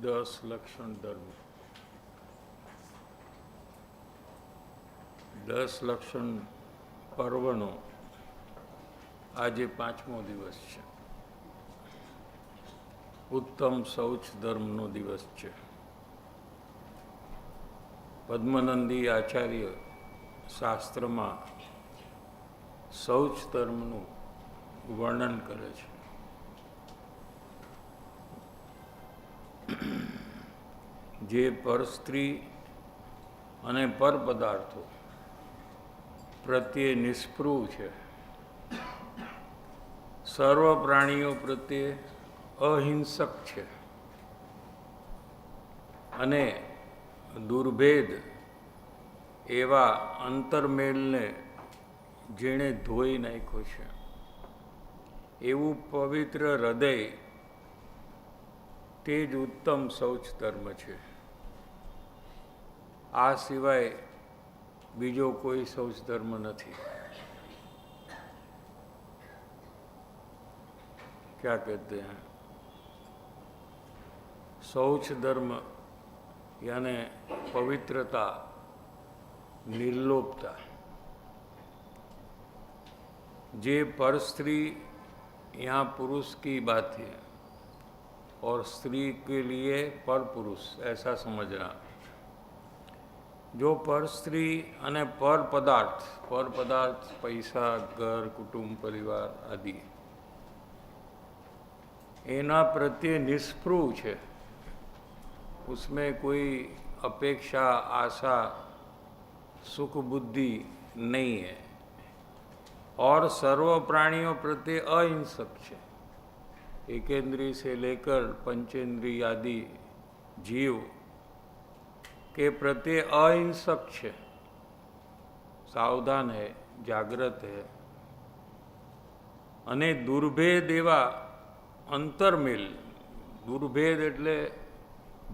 10 લક્ષણ ધર્મ. 10 લક્ષણ પર્વનો આજે 5મો દિવસ છે. ઉત્તમ શૌચ ધર્મનો દિવસ છે. પદ્મનંદી આચાર્ય શાસ્ત્રમાં શૌચ ધર્મનું વર્ણન કરે છે. જે પરસ્ત્રી અને પર પદાર્થો પ્રત્યે નિષ્પૃહ છે, સર્વ પ્રાણીઓ પ્રત્યે અહિંસક છે અને દુર્ભેદ એવા અંતરમેલને જેણે ધોઈ નાખ્યો છે, એવું પવિત્ર હૃદય તે જ ઉત્તમ શૌચ ધર્મ છે. આ સિવાય બીજો કોઈ શૌચ ધર્મ નથી. क्या कहते हैं? शौच धर्म यानी पवित्रता, निर्लोभता. जे पर स्त्री, यहाँ पुरुष की बात है और स्त्री के लिए पर पुरुष ऐसा समझना. जो पर स्त्री અને પર પદાર્થ પૈસા, ઘર, કુટુંબ, પરિવાર આદિ એના પ્રત્યે નિષ્પૃહ છે. उसमें कोई अपेक्षा, आशा, सुख बुद्धि नहीं है और सर्व प्राणियों प्रत्ये अहिंसक है. एकेंद्रीय से लेकर पंचेंद्रीय आदि जीव के प्रत्ये अहिंसक है, सावधान है, जागृत है અને દુર્ભેદ એવા અંતરમેલ. दुर्भेद એટલે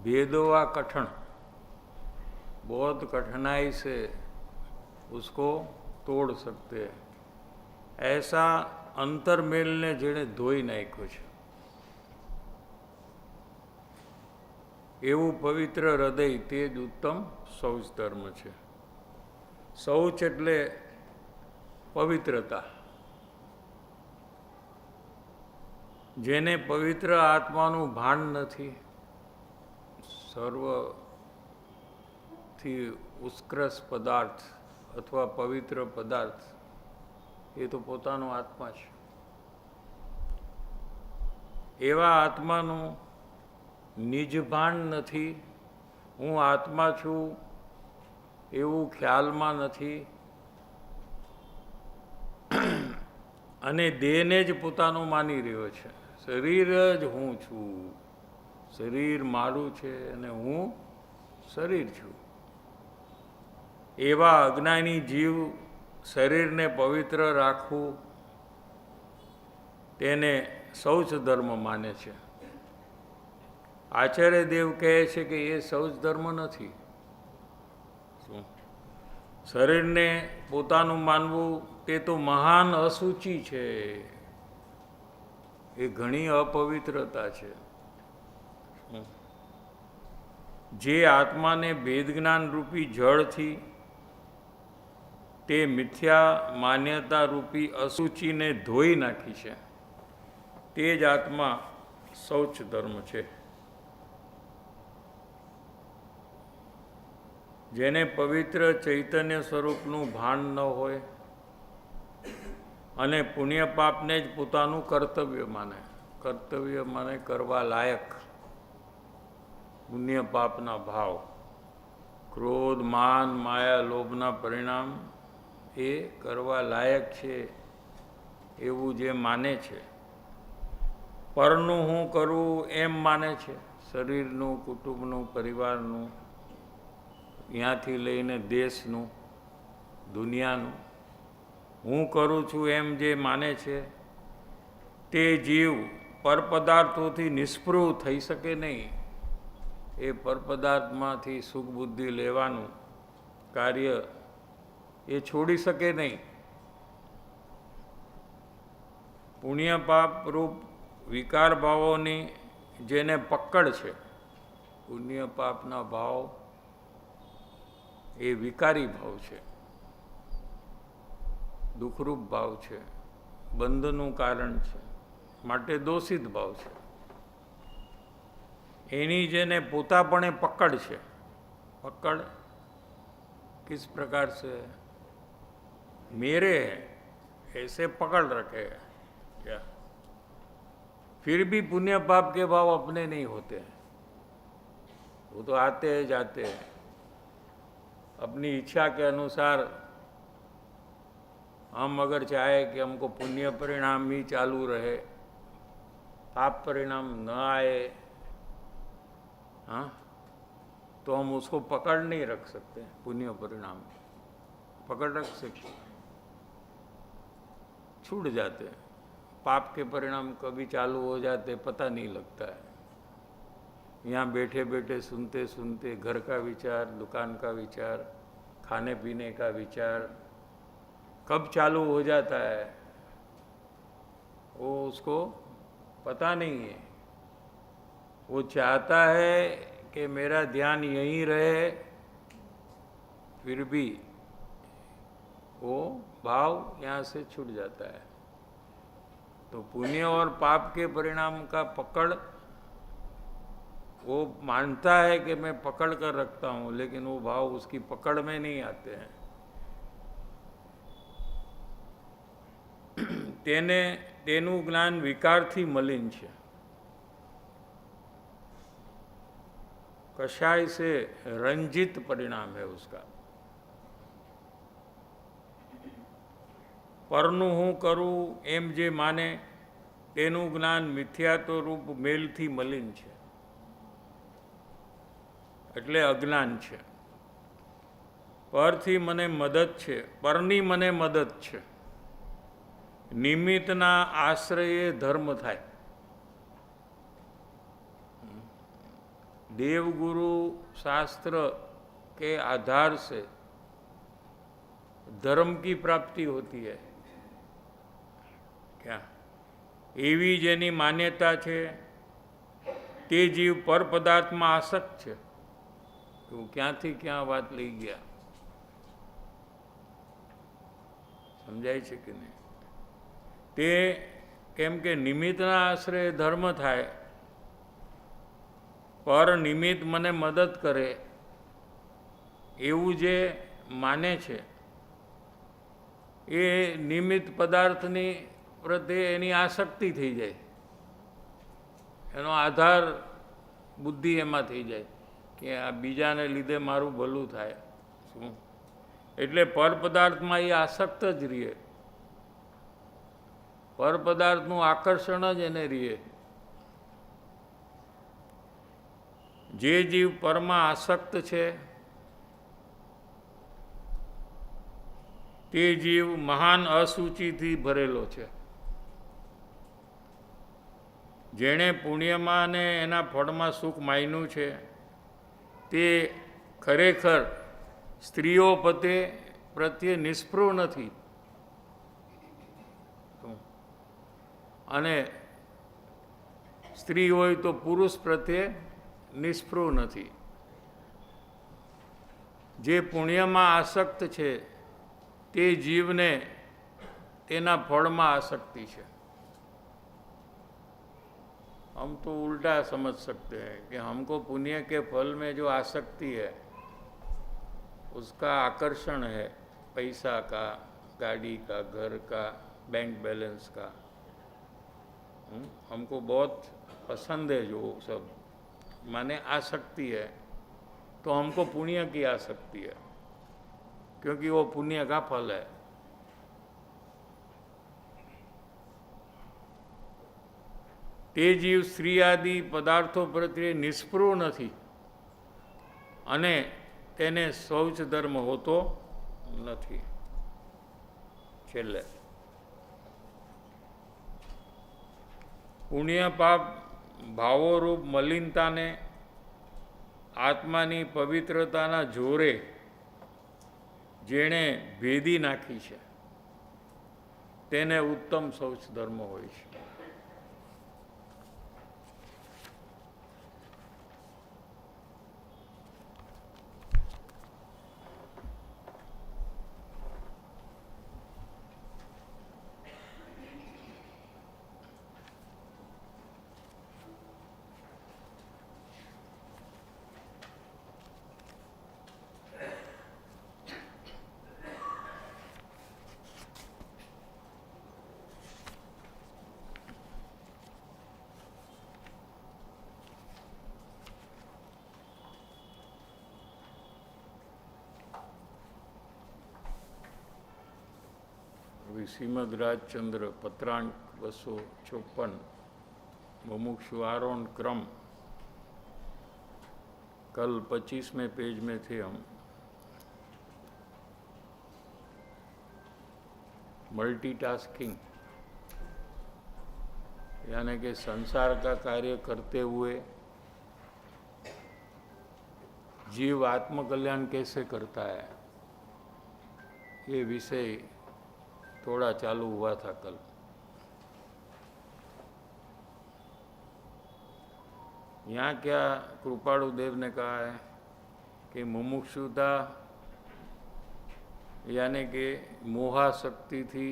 भेदवा कठिन, बहुत कठिनाई से उसको तोड़ सकते हैं. ऐसा अंतरमेल ने जेने धोई नाख्यो છે, એવું પવિત્ર હૃદય તે જ ઉત્તમ શૌચ ધર્મ છે. શૌચ એટલે પવિત્રતા. જેને પવિત્ર આત્માનું ભાન નથી, સર્વથી ઉત્કૃષ્ટ પદાર્થ અથવા પવિત્ર પદાર્થ એ તો પોતાનો આત્મા છે. એવા આત્માનું નિજ ભાન નથી, હું આત્મા છું એવું ખ્યાલમાં નથી અને દેહને જ પોતાનું માની રહ્યો છે. શરીર જ હું છું, શરીર મારું છે અને હું શરીર છું. એવા અજ્ઞાની જીવ શરીરને પવિત્ર રાખવું તેને શૌચ ધર્મ માને છે. આચાર્ય દેવ કહે છે કે એ શૌચ ધર્મ નથી. શું? શરીરને પોતાનું માનવું તે તો મહાન અસુચિ છે, એ ઘણી અપવિત્રતા છે. જે આત્માને ભેદ જ્ઞાન રૂપી જળથી તે મિથ્યા માન્યતા રૂપી અસુચિને ધોઈ નાખી છે, તે જ આત્મા શૌચ ધર્મ છે. જેને પવિત્ર ચૈતન્ય સ્વરૂપનું ભાન ન હોય અને પુણ્ય પાપને જ પોતાનું કર્તવ્ય માને કરવા લાયક, પુણ્ય પાપના ભાવ, ક્રોધ, માન, માયા, લોભના પરિણામ એ કરવા લાયક છે એવું જે માને છે, પરનું હું કરું એમ માને છે, શરીરનું, કુટુંબનું, પરિવારનું, ત્યાંથી લઈને દેશનું, દુનિયાનું હું કરું છું એમ જે માને છે, તે જીવ પરપદાર્થોથી નિષ્પૃહ થઈ શકે નહીં. એ પરપદાર્થમાંથી સુખ બુદ્ધિ લેવાનું કાર્ય એ છોડી શકે નહીં. પુણ્ય પાપ રૂપ વિકાર ભાવોની જેને પકડ છે પુણ્ય પાપના ભાવ એ વિકારી ભાવ છે, દુઃખરૂપ ભાવ છે, બંધનું કારણ છે, માટે દોષિત ભાવ છે. એની જેને પોતાપણે પકડ છે, पकड़ किस प्रकार से, मेरे है ऐसे पकड़ रखे है क्या. फिर भी पुण्य पाप के भाव अपने नहीं होते हैं, वो तो आते हैं जाते हैं. अपनी इच्छा के अनुसार हम अगर चाहे कि हमको पुण्य परिणाम ही चालू रहे, पाप परिणाम न आए, हाँ, तो हम उसको पकड़ नहीं रख सकते. पुण्य परिणाम पकड़ रख सकते, छूट जाते हैं. पाप के परिणाम कभी चालू हो जाते पता नहीं लगता है. यहाँ बैठे बैठे सुनते सुनते घर का विचार, दुकान का विचार, खाने पीने का विचार कब चालू हो जाता है वो उसको पता नहीं है. वो चाहता है कि मेरा ध्यान यहीं रहे, फिर भी वो भाव यहाँ से छूट जाता है. तो पुण्य और पाप के परिणाम का पकड़, वो मानता है कि मैं पकड़ कर रखता हूँ, लेकिन वो भाव उसकी पकड़ में नहीं आते हैं. તેનું જ્ઞાન વિકારથી મલિન છે. कषाय से रंजित परिणाम है उसका. પરનું હું કરું એમ જે માને તેનું જ્ઞાન મિથ્યાત્વ રૂપ મેલથી મલિન છે, એટલે અજ્ઞાન છે. પરથી મને મદદ છે, પરની મને મદદ છે, નિમિત્તના આશ્રયે ધર્મ થાય. देवगुरु शास्त्र के आधार से धर्म की प्राप्ति होती है. क्या एवी जेनी मान्यता है ते जीव पर पदार्थ में आसक्त है. तो क्या थी क्या बात लई गया, समझाय छे कि नहीं. ते केम के निमित्तना आश्रय धर्म थाय, पर निमित्त मने मदद करे એવું જે માને છે એ નિમિત્ત પદાર્થની પ્રત્યે એની આસક્તિ થઈ જાય, એનો આધાર બુદ્ધિ એમાં થઈ જાય કે આ બીજાને લીધે મારું ભલું થાય. શું એટલે પર પદાર્થમાં એ આસક્ત જ રહે, પર પદાર્થનું આકર્ષણ જ એને રહે. જે જીવ પરમાં આસક્ત છે તે જીવ મહાન અસૂચિથી ભરેલો છે. જેણે પુણ્યમાં અને એના ફળમાં સુખ માન્યું છે તે ખરેખર સ્ત્રીઓ પ્રત્યે નિષ્પૃહ નથી, અને સ્ત્રી હોય તો પુરુષ પ્રત્યે નિષ્પૃહ નથી. જે પુણ્યમાં આસક્ત છે તે જીવને તેના ફળમાં आसक्ति है. हम तो उल्टा समझ सकते हैं कि हमको पुण्य के फल में जो आसक्ति है उसका आकर्षण है, पैसा का, गाड़ी का, घर का, बैंक बैलेंस का. हमको बहुत पसंद है जो सब माने आसक्ति है, तो हमको पुण्य की आसक्ति है, क्योंकि वो पुण्य का फल है. તે જીવ સ્ત્રી આદિ પદાર્થો પ્રત્યે નિષ્પૃહ નથી અને તેને શૌચ ધર્મ હોતો નથી. છેલ્લે પુણ્ય પાપ ભાવોરૂપ મલિનતાને આત્માની પવિત્રતાના જોરે જેણે ભેદી નાખી છે તેને ઉત્તમ શૌચ ધર્મ હોય છે. अभी श्रीमद राजचंद्र पत्रांक 254 मुमुक्षु आरोहण क्रम, कल 25वें पेज में थे हम। मल्टीटास्किंग यानी कि संसार का कार्य करते हुए जीव आत्मकल्याण कैसे करता है, ये विषय थोड़ा चालू हुआ था कल। यहाँ क्या कृपाणु देव ने कहा है कि मुमुक्षुता यानी कि मोहाशक्ति थी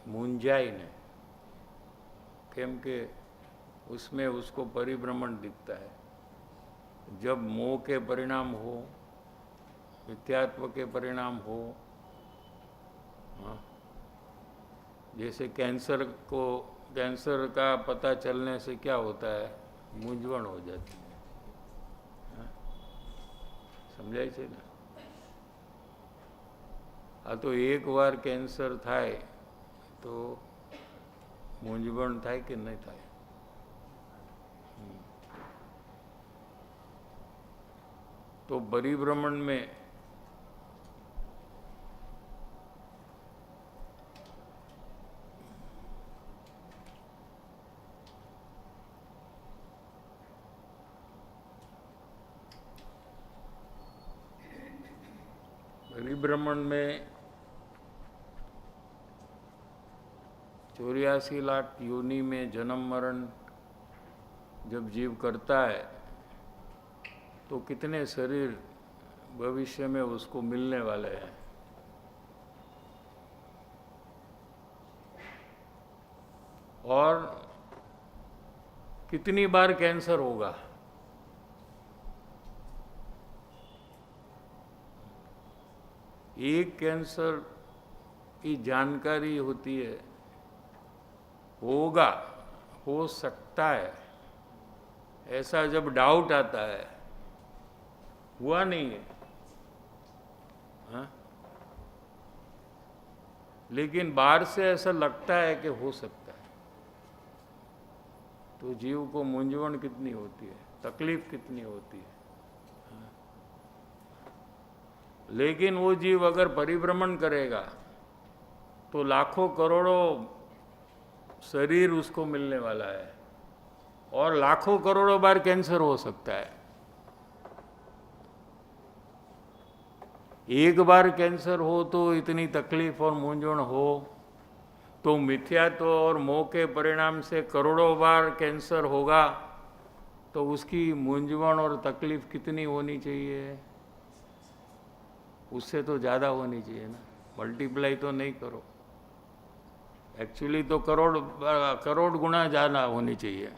मुंजाई ने, केम के उसमें उसको परिभ्रमण दिखता है। जब मोह के परिणाम हो, मिथ्यात्व के परिणाम हो, जैसे कैंसर का पता चलने से क्या होता है, मूंझवण हो जाती है। समझाय છે ને? આ તો એક વાર કેન્સર થાય તો મૂંઝવણ થાય કે નહીં થાય? तो परिभ्रमण में में 84 लाख योनि में जन्म मरण जब जीव करता है तो कितने शरीर भविष्य में उसको मिलने वाले हैं। और कितनी बार कैंसर होगा, एक कैंसर की जानकारी होती है, होगा, हो सकता है, ऐसा जब डाउट आता है, हुआ नहीं है, हाँ? लेकिन बाहर से ऐसा लगता है कि हो सकता है, तो जीव को मूंझवण कितनी होती है, तकलीफ कितनी होती है। लेकिन वो जीव अगर परिभ्रमण करेगा तो लाखों करोड़ों शरीर उसको मिलने वाला है और लाखों करोड़ों बार कैंसर हो सकता है। एक बार कैंसर हो तो इतनी तकलीफ और मूंझवण हो, तो मिथ्यात्व और मोह के परिणाम से करोड़ों बार कैंसर होगा तो उसकी मूंझवण और तकलीफ कितनी होनी चाहिए? उससे तो ज़्यादा होनी चाहिए ना। मल्टीप्लाई तो नहीं करो, एक्चुअली तो करोड़ गुना ज़्यादा होनी चाहिए।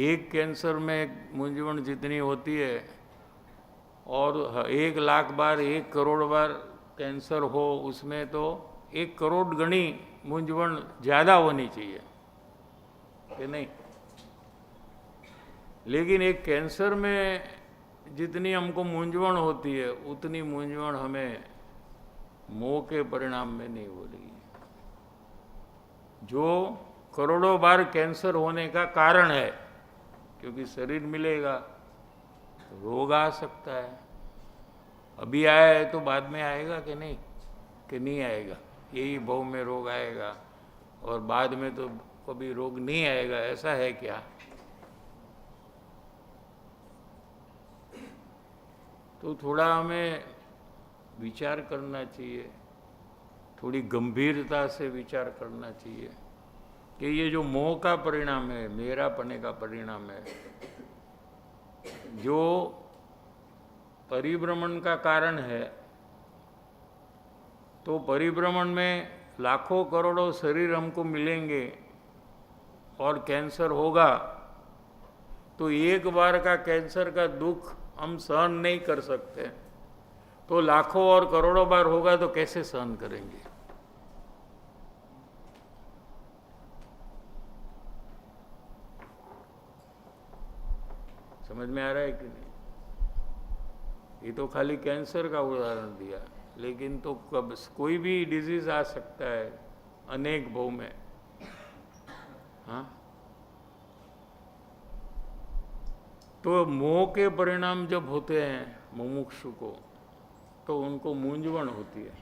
एक कैंसर में मूंझवण जितनी होती है और 1 लाख बार 1 करोड़ बार कैंसर हो, उसमें तो 1 करोड़ गणी मूंझवण ज़्यादा होनी चाहिए कि नहीं? लेकिन एक कैंसर में जितनी हमको मूंझवण होती है उतनी मूंझवण हमें मोह के परिणाम में नहीं हो रही है, जो करोड़ों बार कैंसर होने का कारण है। क्योंकि शरीर मिलेगा, रोग आ सकता है, अभी आया है तो बाद में आएगा कि नहीं आएगा? यही भव में रोग आएगा और बाद में तो कभी रोग नहीं आएगा, ऐसा है क्या? तो थोड़ा हमें विचार करना चाहिए, थोड़ी गंभीरता से विचार करना चाहिए कि ये जो मोह का परिणाम है, मेरा पने का परिणाम है, जो परिभ्रमण का कारण है, तो परिभ्रमण में लाखों करोड़ों शरीर हमको मिलेंगे और कैंसर होगा, तो एक बार का कैंसर का दुख हम सहन नहीं कर सकते, तो लाखों और करोड़ों बार होगा तो कैसे सहन करेंगे? समझ में आ रहा है कि नहीं? ये तो खाली कैंसर का उदाहरण दिया, लेकिन तो कब कोई भी डिजीज आ सकता है अनेक भव में। हाँ, तो मोह के परिणाम जब होते हैं मुमुक्षु को, तो उनको मूंझवण होती है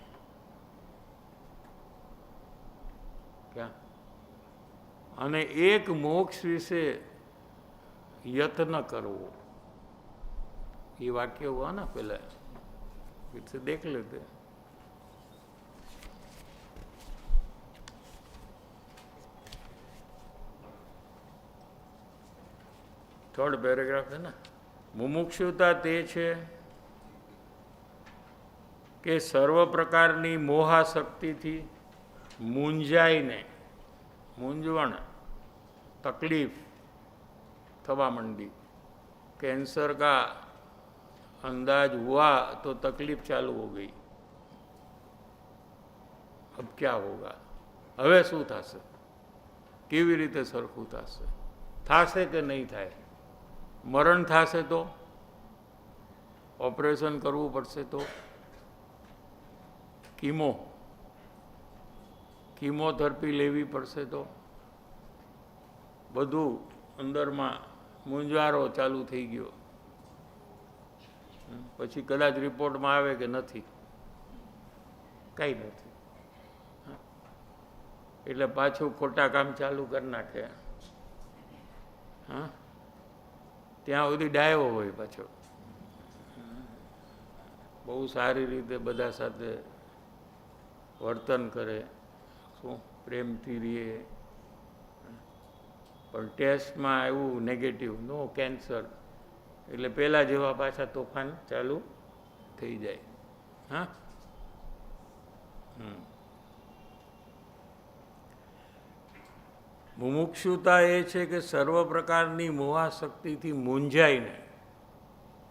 क्या? અને એક મોક્ષ વિશે यत्न करवो, ये वाक्य हुआ ना पहले, फिर से देख लेते। थर्ड पैराग्राफ है ना। मुमुक्षुता ते छे કે સર્વ પ્રકારની મોહાશક્તિથી મૂંઝાઈને, મૂંઝવણ, तकलीफ थवा मंडी। कैंसर का अंदाज हुआ तो तकलीफ चालू हो गई। अब क्या होगा, હવે શું થશે, કેવી રીતે સરખું થશે, થશે કે નહીં થાય, મરણ થશે તો, ઓપરેશન કરવું પડશે તો, કીમોથેરાપી લેવી પડશે તો, બધું અંદરમાં મૂંઝારો ચાલુ થઈ ગયો। પછી કદાચ રિપોર્ટમાં આવે કે નથી, કંઈ નથી, એટલે પાછું ખોટા કામ ચાલુ કરી નાખે। હા, ત્યાં સુધી ડાયો હોય પાછો, બહુ સારી રીતે બધા સાથે વર્તન કરે, શું પ્રેમથી રહે, પણ ટેસ્ટમાં આવ્યું નેગેટિવ, નો કેન્સર, એટલે પહેલાં જેવા પાછા તોફાન ચાલુ થઈ જાય। હા, મુમુક્ષુતા એ છે કે સર્વ પ્રકારની મોહાશક્તિથી મૂંઝાઈને,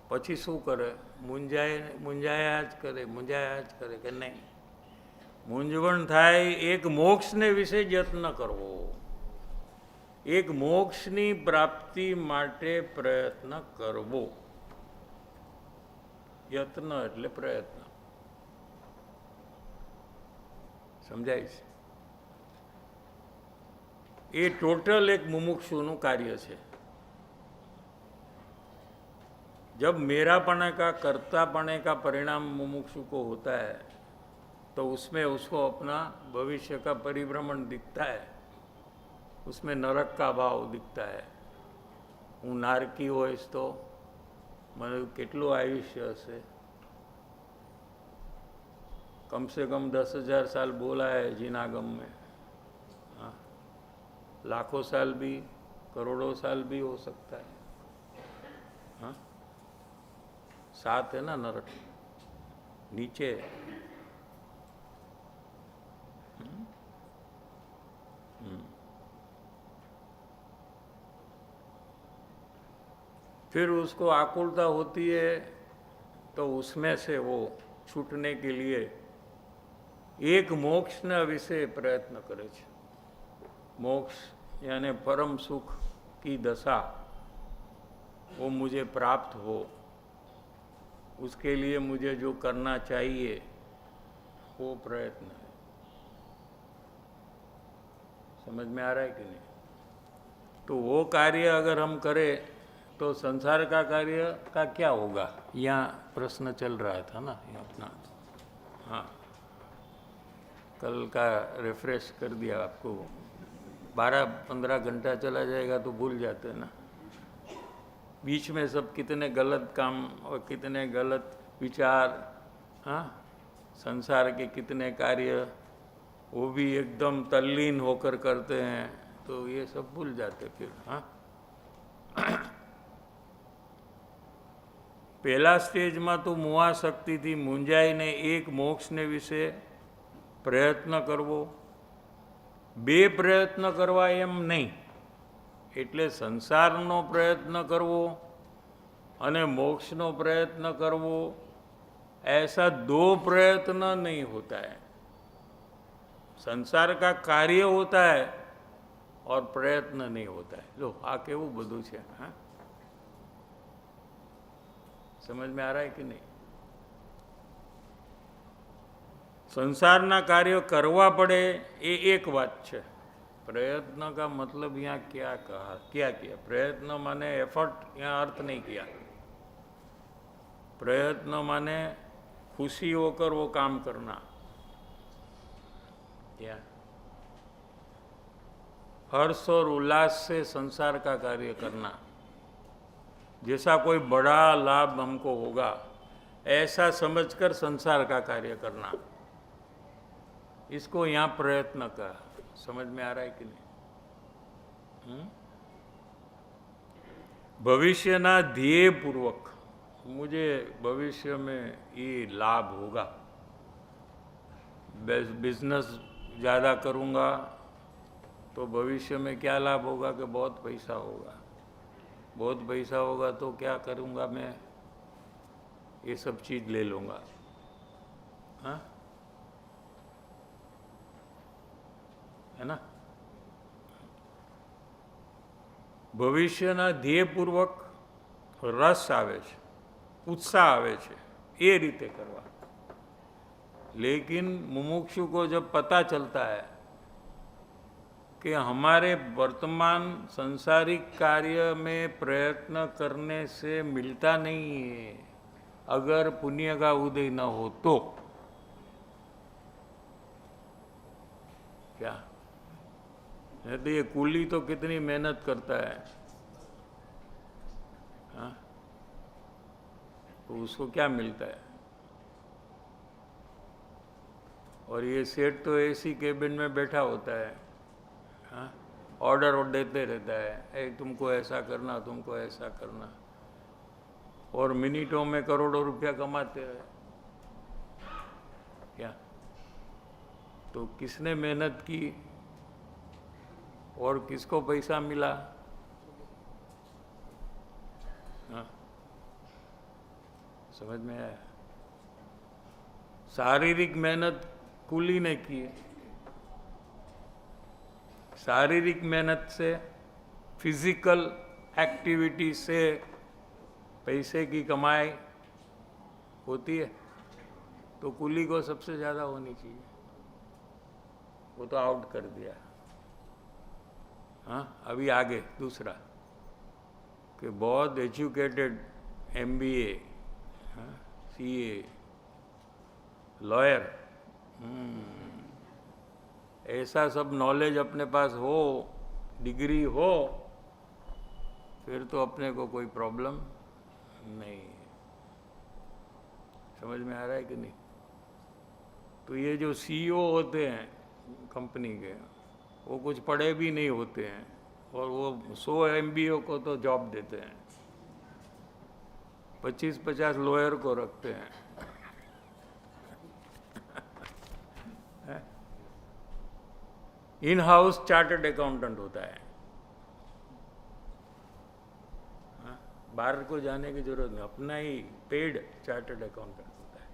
પછી શું કરે, મૂંઝાયા જ કરે કે નહીં, મૂંઝવણ થાય, એક મોક્ષને વિશે જ યત્ન કરવો, એક મોક્ષની પ્રાપ્તિ માટે પ્રયત્ન કરવો। યત્ન એટલે પ્રયત્ન, સમજાય છે? ये टोटल एक मुमुक्षुनु कार्य है। जब मेरापने का, कर्तापने का परिणाम मुमुक्षु को होता है, तो उसमें उसको अपना भविष्य का परिभ्रमण दिखता है, उसमें नरक का भाव दिखता है। हूँ नारकी होईश तो મને કેટલું આયુષ્ય હશે, कम से कम 10,000 साल बोला है जिनागम में। हाँ, लाखों साल भी, करोड़ों साल भी हो सकता है। हाँ, 7 है ना नरक नीचे। फिर उसको आकुलता होती है, तो उसमें से वो छूटने के लिए एक मोक्षना विषय प्रयत्न करे छे। मोक्ष यानी परम सुख की दशा, वो मुझे प्राप्त हो, उसके लिए मुझे जो करना चाहिए वो प्रयत्न है। समझ में आ रहा है कि नहीं? तो वो कार्य अगर हम करें तो संसार का कार्य का क्या होगा, यहाँ प्रश्न चल रहा था ना ये अपना। हाँ, कल का रिफ्रेश कर दिया आपको। 12-15 घंटा चला जाएगा तो भूल जाते हैं ना, बीच में सब कितने गलत काम और कितने गलत विचार, हाँ, संसार के कितने कार्य वो भी एकदम तल्लीन होकर करते हैं, तो ये सब भूल जाते फिर। हाँ, पहला स्टेज में तो मोहाशक्ति थी मूंझाईने एक मोक्ष ने विषे प्रयत्न करवो, 2 प्रयत्न करवा एम नहीं, एटले संसारनो प्रयत्न करवो अने मोक्षनो प्रयत्न करवो, ऐसा 2 प्रयत्न नहीं होता है। संसार का कार्य होता है और प्रयत्न नहीं होता है। लो आ केवुं बधुं छे। हाँ, समझ में आ रहा है कि नहीं? संसारना कार्य करवा पड़े ये एक बात है। प्रयत्न का मतलब यहाँ क्या कहा, क्या किया? प्रयत्न माने एफर्ट, यहाँ अर्थ नहीं किया। प्रयत्न माने खुशी होकर वो काम करना, क्या हर्ष और उल्लास से संसार का कार्य करना। जैसा कोई बड़ा लाभ हमको होगा ऐसा समझकर संसार का कार्य करना, इसको यहाँ प्रयत्न का। समझ में आ रहा है कि नहीं? भविष्यना ध्येय पूर्वक मुझे भविष्य में ये लाभ होगा, बिजनेस ज़्यादा करूँगा तो भविष्य में क्या लाभ होगा कि बहुत पैसा होगा। बहुत पैसा होगा तो क्या करूँगा मैं, ये सब चीज़ ले लूँगा। हाँ, है ना? ભવિષ્યના ધ્યેયપૂર્વક રસ આવે છે, उत्साह आवे छे, ये रीते करवा। लेकिन मुमुक्षु को जब पता चलता है कि हमारे वर्तमान संसारिक कार्य में प्रयत्न करने से मिलता नहीं है, अगर पुण्य का उदय न हो तो क्या? नहीं तो ये कूली तो कितनी मेहनत करता है, हाँ? तो उसको क्या मिलता है? और ये सेठ तो एसी केबिन में बैठा होता है, हाँ? ऑर्डर देते रहता है, ए तुमको ऐसा करना, तुमको ऐसा करना, और मिनटों में करोड़ों रुपया कमाते हैं, क्या? तो किसने मेहनत की और किसको पैसा मिला? हाँ, समझ में आया? शारीरिक मेहनत कूली ने की है। शारीरिक मेहनत से, फिजिकल एक्टिविटी से पैसे की कमाई होती है, तो कूली को सबसे ज़्यादा होनी चाहिए। वो तो आउट कर दिया। हाँ, अभी आगे दूसरा कि बहुत एजुकेटेड MBA, CA, लॉयर, ऐसा सब नॉलेज अपने पास हो, डिग्री हो, फिर तो अपने को कोई प्रॉब्लम नहीं है। समझ में आ रहा है कि नहीं? तो ये जो CEO होते हैं कंपनी के, वो कुछ पढ़े भी नहीं होते हैं और वो 100 MBA को तो जॉब देते हैं, 25-50 लॉयर को रखते हैं। इन हाउस चार्टर्ड अकाउंटेंट होता है, बाहर को जाने की जरूरत नहीं, अपना ही पेड चार्टर्ड अकाउंटेंट होता है।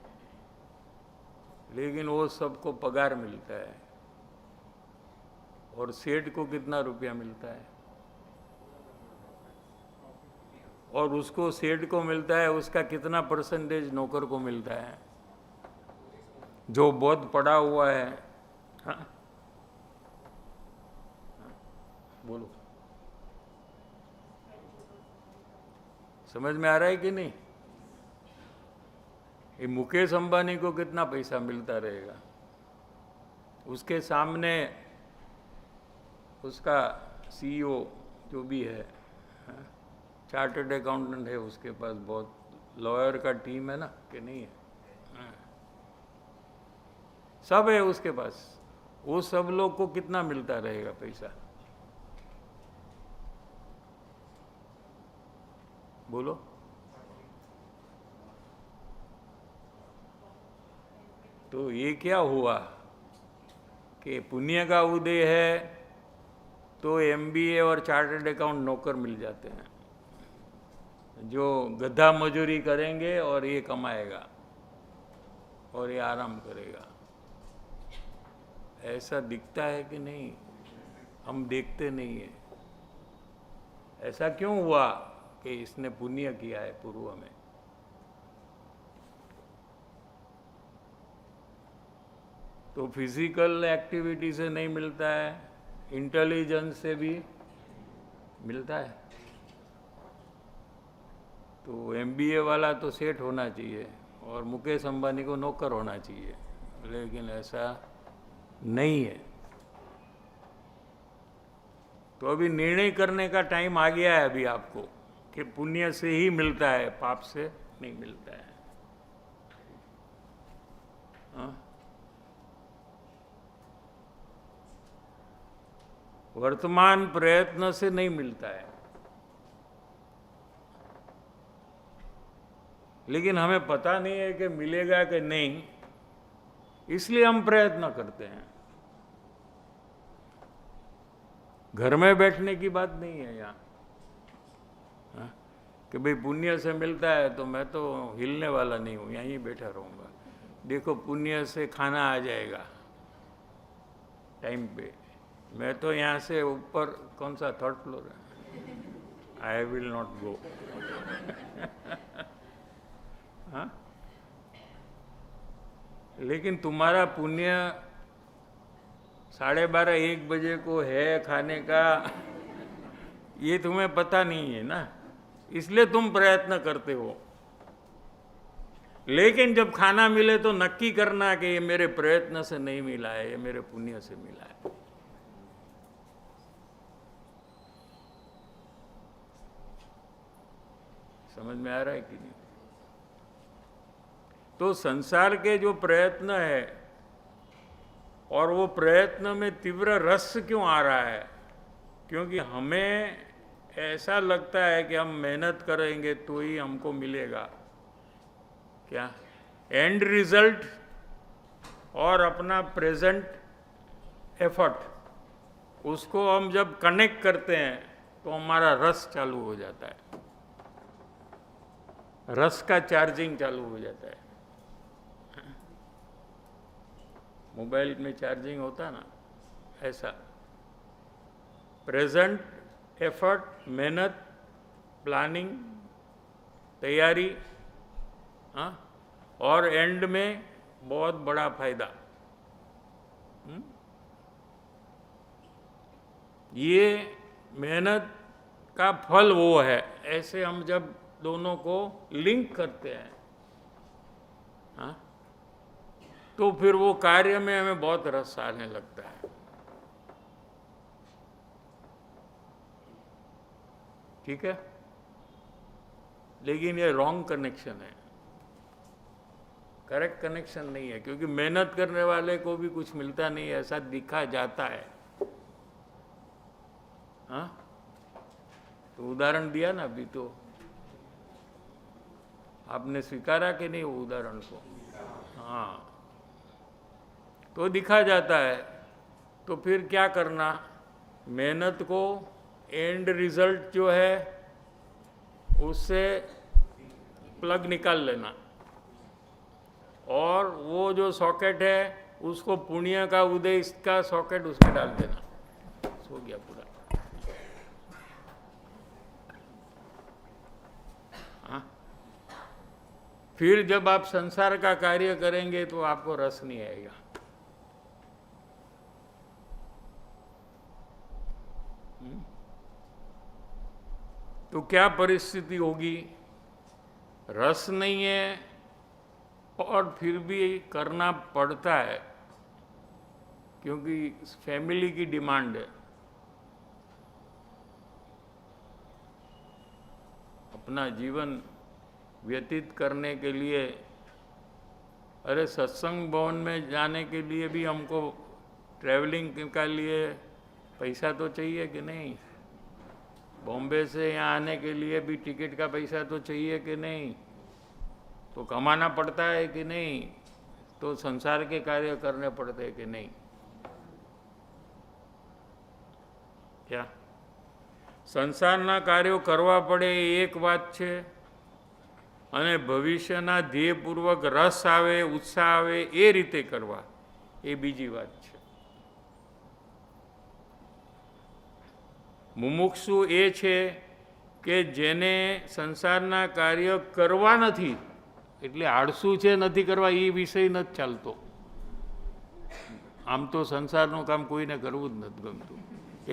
लेकिन वो सबको पगार मिलता है, और सेठ को कितना रुपया मिलता है, और उसको सेठ को मिलता है उसका कितना परसेंटेज नौकर को मिलता है जो बहुत पढ़ा हुआ है। हाँ? बोलो, समझ में आ रहा है कि नहीं? ये मुकेश अंबानी को कितना पैसा मिलता रहेगा, उसके सामने उसका CEO जो भी है, चार्टर्ड अकाउंटेंट है, उसके पास बहुत लॉयर का टीम है ना, कि नहीं है? सब है उसके पास। वो सब लोग को कितना मिलता रहेगा पैसा, बोलो? तो ये क्या हुआ कि पुण्य का उदय है तो MBA और चार्टर्ड अकाउंट नौकर मिल जाते हैं, जो गधा मजूरी करेंगे और ये कमाएगा और ये आराम करेगा। ऐसा दिखता है कि नहीं? हम देखते नहीं है। ऐसा क्यों हुआ कि इसने पुण्य किया है पूर्व में? तो फिजिकल एक्टिविटी से नहीं मिलता है, इंटेलिजेंस से भी मिलता है। तो एमबीए वाला तो सेठ होना चाहिए और मुकेश अंबानी को नौकर होना चाहिए, लेकिन ऐसा नहीं है। तो अभी निर्णय करने का टाइम आ गया है अभी आपको कि पुण्य से ही मिलता है, पाप से नहीं मिलता है। हाँ? वर्तमान प्रयत्न से नहीं मिलता है, लेकिन हमें पता नहीं है कि मिलेगा कि नहीं, इसलिए हम प्रयत्न करते हैं। घर में बैठने की बात नहीं है यहाँ, हाँ? कि भाई पुण्य से मिलता है तो मैं तो हिलने वाला नहीं हूँ, यहीं बैठा रहूँगा। देखो पुण्य से खाना आ जाएगा टाइम पे। मैं तो यहाँ से ऊपर, कौन सा थर्ड फ्लोर है, आई विल नॉट गो। हाँ? लेकिन तुम्हारा पुण्य 12:30-1 बजे को है खाने का, ये तुम्हें पता नहीं है ना, इसलिए तुम प्रयत्न करते हो। लेकिन जब खाना मिले तो नक्की करना कि ये मेरे प्रयत्न से नहीं मिला है, ये मेरे पुण्य से मिला है। समझ में आ रहा है कि नहीं? तो संसार के जो प्रयत्न है, और वो प्रयत्न में तीव्र रस क्यों आ रहा है? क्योंकि हमें ऐसा लगता है कि हम मेहनत करेंगे तो ही हमको मिलेगा। क्या एंड रिजल्ट और अपना प्रेजेंट एफर्ट, उसको हम जब कनेक्ट करते हैं तो हमारा रस चालू हो जाता है, रस का चार्जिंग चालू हो जाता है। मोबाइल में चार्जिंग होता ना, ऐसा प्रेजेंट एफर्ट, मेहनत, प्लानिंग, तैयारी, हाँ, और एंड में बहुत बड़ा फायदा। ये मेहनत का फल वो है। ऐसे हम जब दोनों को लिंक करते हैं, हाँ, तो फिर वो कार्य में हमें बहुत रस आने लगता है। ठीक है? लेकिन ये रॉन्ग कनेक्शन है, करेक्ट कनेक्शन नहीं है, क्योंकि मेहनत करने वाले को भी कुछ मिलता नहीं है, ऐसा दिखा जाता है। हाँ? तो उदाहरण दिया ना अभी, तो आपने स्वीकारा कि नहीं वो उदाहरण को? हाँ, तो दिखा जाता है। तो फिर क्या करना? मेहनत को एंड रिजल्ट जो है उससे प्लग निकाल लेना, और वो जो सॉकेट है उसको पुण्य का उदय, इसका सॉकेट उसमें डाल देना, हो गया पूरा। हाँ? फिर जब आप संसार का कार्य करेंगे तो आपको रस नहीं आएगा। तो क्या परिस्थिति होगी? रस नहीं है और फिर भी करना पड़ता है, क्योंकि फैमिली की डिमांड है। अपना जीवन व्यतीत करने के लिए, अरे सत्संग भवन में जाने के लिए भी हमको ट्रैवलिंग के लिए पैसा तो चाहिए कि नहीं? बॉम्बे से यहाँ आने के लिए भी टिकट का पैसा तो चाहिए कि नहीं? तो कमाना पड़ता है कि नहीं? तो संसार के कार्य करने पड़ते हैं कि नहीं? क्या સંસારના કાર્યો કરવા પડે એ એક વાત છે, અને ભવિષ્યના ધ્યેયપૂર્વક રસ આવે, ઉત્સાહ આવે એ રીતે કરવા એ બીજી વાત છે. મુમુક્ષુ એ છે કે જેને સંસારના કાર્ય કરવા નથી, એટલે આળસુ છે નથી કરવા એ વિષય નથી ચાલતો. આમ તો સંસારનું કામ કોઈને કરવું જ નથી ગમતું.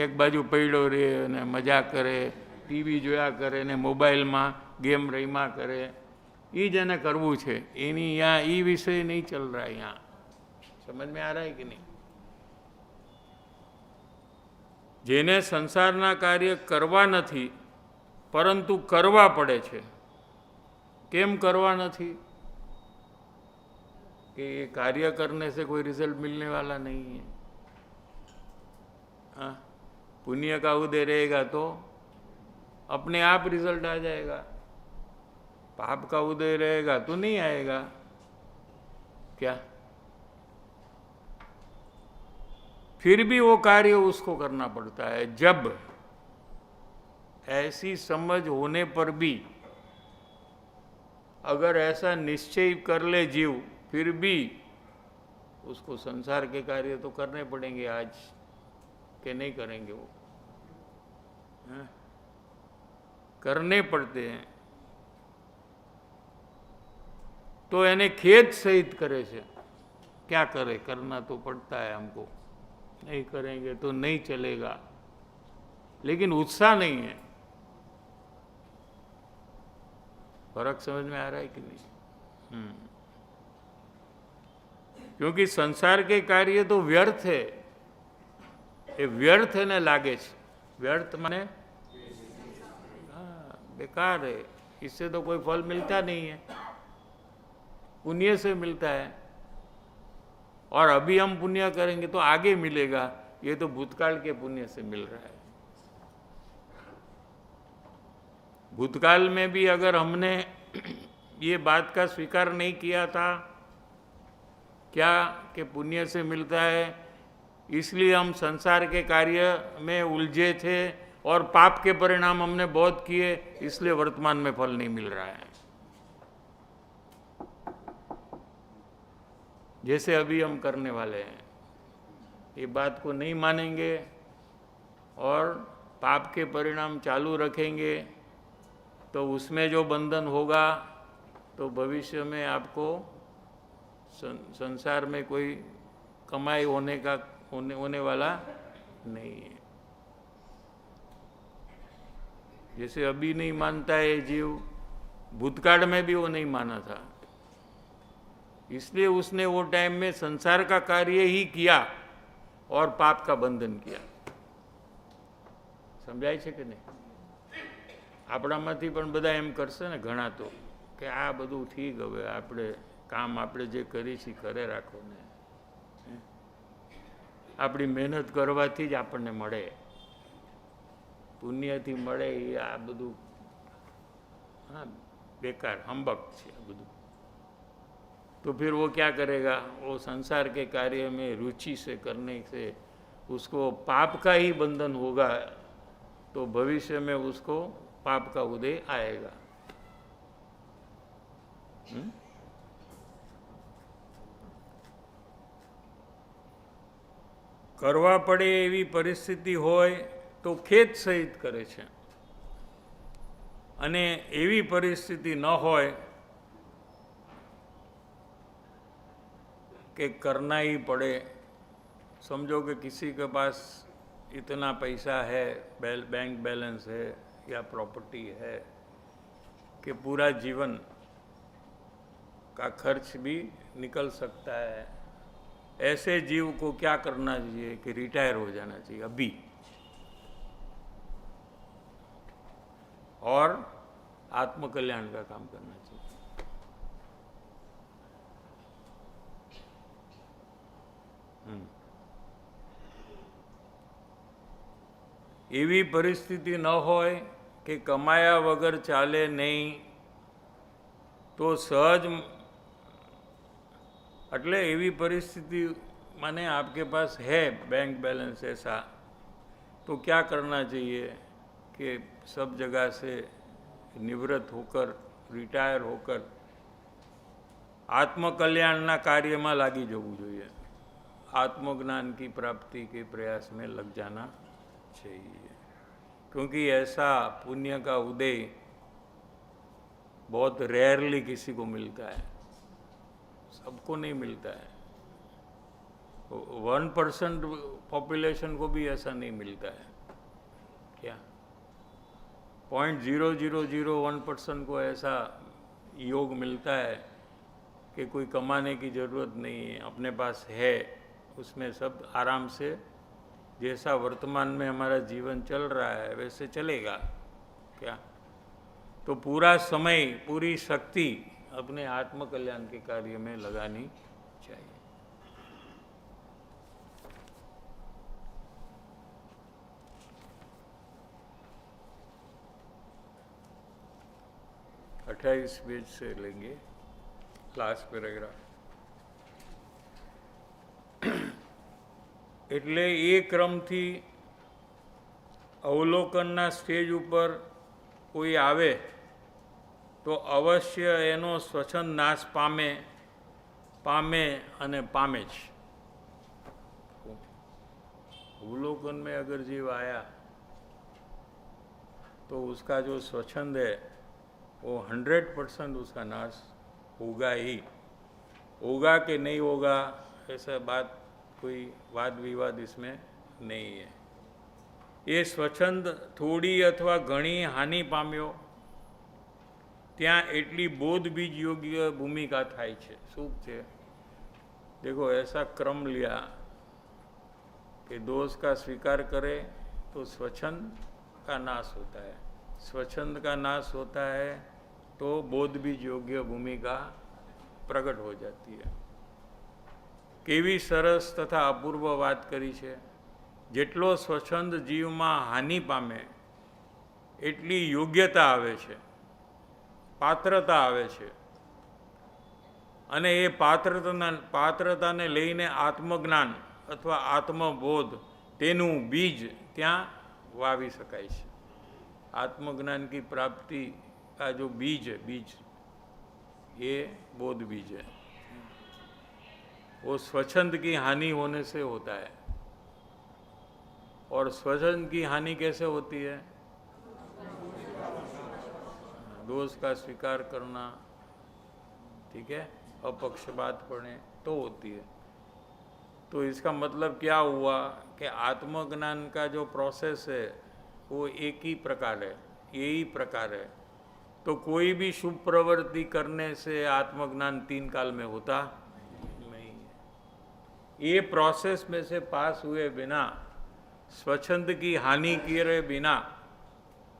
એક બાજુ પડ્યો રહે અને મજા કરે, ટીવી જોયા કરે ને મોબાઈલમાં गेम रहीमा करे, ये जने करवू छे एनी यहाँ ये विषय नहीं चल रहा है. यहाँ समझ में आ रहा है कि नहीं? जेने संसारना कार्य करवा नथी परंतु करवा पड़े छे. केम करवा नथी? कि ये कार्य करने से कोई रिजल्ट मिलने वाला नहीं है. हाँ, पुण्य का उदय रहेगा तो अपने आप रिजल्ट आ जाएगा, पाप का उदय रहेगा तो नहीं आएगा. क्या? फिर भी वो कार्य उसको करना पड़ता है. जब ऐसी समझ होने पर भी अगर ऐसा निश्चय कर ले जीव, फिर भी उसको संसार के कार्य तो करने पड़ेंगे आज, के नहीं करेंगे वो? हाँ? करने पड़ते हैं. तो यानी खेद सहित करे छे. क्या करे? करना तो पड़ता है हमको. नहीं करेंगे तो नहीं चलेगा. लेकिन उत्साह नहीं है. फर्क समझ में आ रहा है कि नहीं? क्योंकि संसार के कार्य तो व्यर्थ है. ये व्यर्थ है ने लागे छे. व्यर्थ माने बेकार है. इससे तो कोई फल मिलता नहीं है, पुण्य से मिलता है. और अभी हम पुण्य करेंगे तो आगे मिलेगा. ये तो भूतकाल के पुण्य से मिल रहा है. भूतकाल में भी अगर हमने ये बात का स्वीकार नहीं किया था क्या कि पुण्य से मिलता है, इसलिए हम संसार के कार्य में उलझे थे और पाप के परिणाम हमने बहुत किए, इसलिए वर्तमान में फल नहीं मिल रहा है. जैसे अभी हम करने वाले हैं, ये बात को नहीं मानेंगे और पाप के परिणाम चालू रखेंगे तो उसमें जो बंधन होगा तो भविष्य में आपको संसार में कोई कमाई होने वाला नहीं है. जैसे अभी नहीं मानता है जीव, भूतकाल में भी वो नहीं माना था, इसलिए उसने वो टाइम में संसार का कार्य ही किया और पाप का बंधन किया. समझाय छे कि नहीं? આપણામાંથી પણ બધા એમ કરશે ને ઘણા તો કે આ બધું ઠીક, હવે આપણે કામ આપણે જે કરી છે કરે રાખો ને, આપણી મહેનત કરવાથી જ આપણને મળે, પુણ્યથી મળે, એ આ બધું हाँ बेकार हम्बक છે બધું. तो फिर वो क्या करेगा? वो संसार के कार्य में रुचि से करने से उसको पाप का ही बंधन होगा, तो भविष्य में उसको पाप का उदय आएगा. करवा पड़े एवी परिस्थिति होय तो खेद सहित करे छे, अने एवी परिस्थिति न होय कि करना ही पड़े. समझो कि किसी के पास इतना पैसा है, बैंक बैलेंस है या प्रॉपर्टी है कि पूरा जीवन का खर्च भी निकल सकता है. ऐसे जीव को क्या करना चाहिए कि रिटायर हो जाना चाहिए अभी, और आत्मकल्याण का काम करना चाहिए. एवी परिस्थिति न होय कि कमाया वगर चाले नहीं, तो सहज એટલે એવી परिस्थिति माने आपके पास है बैंक बैलेंस ऐसा, तो क्या करना चाहिए कि सब जगह से निवृत्त होकर, रिटायर होकर आत्मकल्याणना कार्यમાં લાગી જવું જોઈએ, आत्मज्ञान की प्राप्ति के प्रयास में लग जाना चाहिए. क्योंकि ऐसा पुण्य का उदय बहुत रेयरली किसी को मिलता है, सबको नहीं मिलता है. 1% पॉपुलेशन को भी ऐसा नहीं मिलता है क्या? 0.0001% को ऐसा योग मिलता है कि कोई कमाने की ज़रूरत नहीं है, अपने पास है, उसमें सब आराम से जैसा वर्तमान में हमारा जीवन चल रहा है वैसे चलेगा क्या? तो पूरा समय, पूरी शक्ति अपने आत्म कल्याण के कार्य में लगानी चाहिए। अट्ठाईस पेज से लेंगे, लास्ट पैराग्राफ। એટલે એ ક્રમથી અવલોકનના સ્ટેજ ઉપર કોઈ આવે તો અવશ્ય એનો સ્વચ્છંદ નાશ પામે અને પામે જ। अवलोकन में अगर जीव आया तो उसका जो स्वच्छंद है वो 100% उसका नाश होगा ही। होगा कि नहीं होगा ऐसा बात, कोई वाद विवाद इसमें नहीं है। ये स्वच्छंद थोड़ी अथवा घणी हानि पाम्यो त्या एटली बोध बीज योग्य भूमिका थाय छे। शुभ छे, देखो ऐसा क्रम लिया कि दोष का स्वीकार करे तो स्वच्छंद का नाश होता है, स्वच्छंद का नाश होता है तो बोध बीज योग्य भूमिका प्रकट हो जाती है। केवी सरस तथा अपूर्व बात करी है। जेटलो स्वच्छंद जीव में हानि पामे एटली योग्यता आवे छे, पात्रता आवे छे, अने ए पात्रता ने लईने आत्मज्ञान अथवा आत्मबोध तेनु बीज त्या वावी शकाय छे। आत्मज्ञान की प्राप्ति का जो बीज है, बीज ये बोध बीज है, वो स्वच्छंद की हानि होने से होता है। और स्वच्छंद की हानि कैसे होती है? दोष का स्वीकार करना, ठीक है, अपक्षपात पड़े तो होती है। तो इसका मतलब क्या हुआ कि आत्मज्ञान का जो प्रोसेस है वो एक ही प्रकार है, यही प्रकार है। तो कोई भी शुभ प्रवृत्ति करने से आत्मज्ञान 3 काल में होता नहीं है। ये प्रोसेस में से पास हुए बिना, स्वच्छंद की हानि किए बिना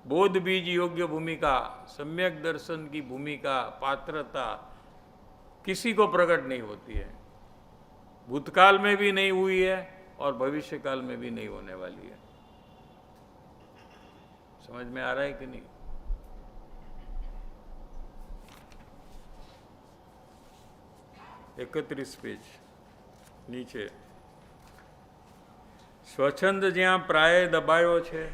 बोध बीज योग्य भूमिका, सम्यक दर्शन की भूमिका, पात्रता किसी को प्रकट नहीं होती है। भूतकाल में भी नहीं हुई है और भविष्य काल में भी नहीं होने वाली है। समझ में आ रहा है कि नहीं? एकत्रीस पेज नीचे, स्वच्छंद ज्यां प्राय दबायो छे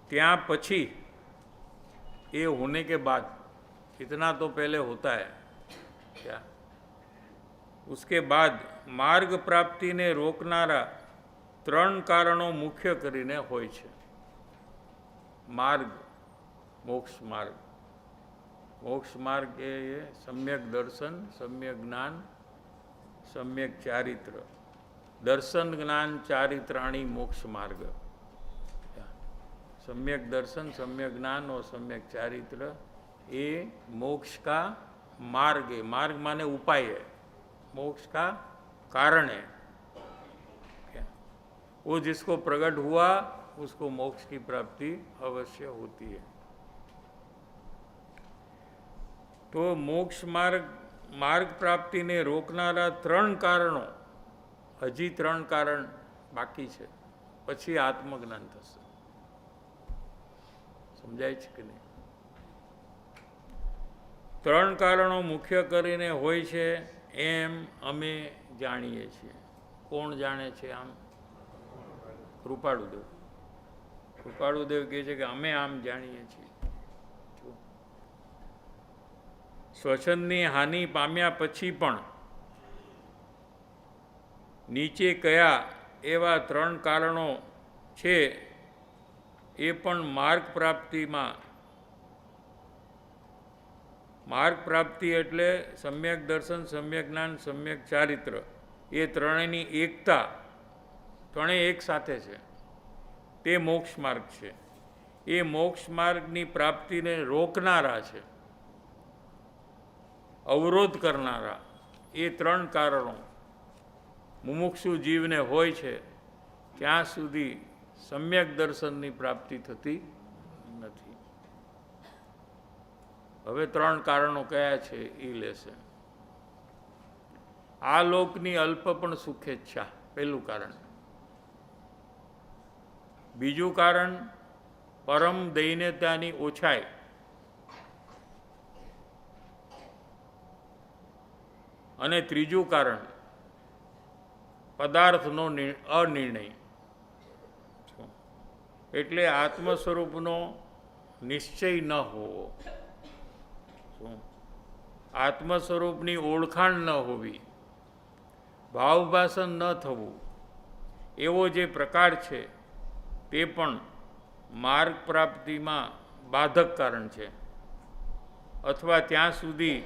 त्यां पछी ये होने के बाद, इतना तो पहले होता है क्या, उसके बाद मार्ग प्राप्ति ने रोकनारा 3 कारणों मुख्य करीने होय छे। मार्ग, मोक्ष मार्ग, मोक्ष मार्ग के ये सम्यक दर्शन, सम्यक ज्ञान, सम्यक चारित्र। दर्शन ज्ञान चारित्राणी मोक्ष मार्ग। सम्यक दर्शन, सम्यक ज्ञान और सम्यक चारित्र ये मोक्ष का मार्ग है। मार्ग माने उपाय है, मोक्ष का कारण है। वो जिसको प्रकट हुआ उसको मोक्ष की प्राप्ति अवश्य होती है। तो मोक्ष मार्ग प्राप्ति ने रोकनारा 3 कारणों, हजी 3 कारण बाकी है, पछी आत्मज्ञान थशे। समझाय छे कि नहीं? 3 कारणों मुख्य करीने होय छे एम अमे जाणीए छीए। कोण जाणे छे? आम कृपाळुदेव। कृपाळुदेव कहे छे कि अमे आम जाणीए छीए। स्वच्छंदनी हानि पाम्या पछी पण नीचे कया एवा 3 कारणों छे ए पण मार्ग प्राप्ति में માર્ગ પ્રાપ્તિ એટલે સમ્યક દર્શન, સમ્યક જ્ઞાન, સમ્યક ચારિત્ર, એ ત્રણેયની એકતા, ત્રણેય એક સાથે છે, તે મોક્ષ માર્ગ છે. એ મોક્ષ માર્ગની પ્રાપ્તિને રોકનારા છે, અવરોધ કરનારા એ ત્રણ કારણો મુમુક્ષુ જીવને હોય છે ત્યાં સુધી સમ્યક દર્શનની પ્રાપ્તિ થતી નથી. હવે ત્રણ કારણો કયા છે એ લેશે. આ લોકની અલ્પ પણ સુખેચ્છા, પહેલું કારણ. બીજું કારણ પરમ દૈન્યતાની ઓછાઈ, અને ત્રીજું કારણ પદાર્થનો અનિર્ણય. એટલે આત્મ સ્વરૂપનો નિશ્ચય ન હોવો, આત્મ સ્વરૂપની ઓળખાણ ન હોવી, ભાવભાષણ ન થવું, એવો જે પ્રકાર છે તે પણ માર્ગ પ્રાપ્તિમાં બાધક કારણ છે, અથવા ત્યાં સુધી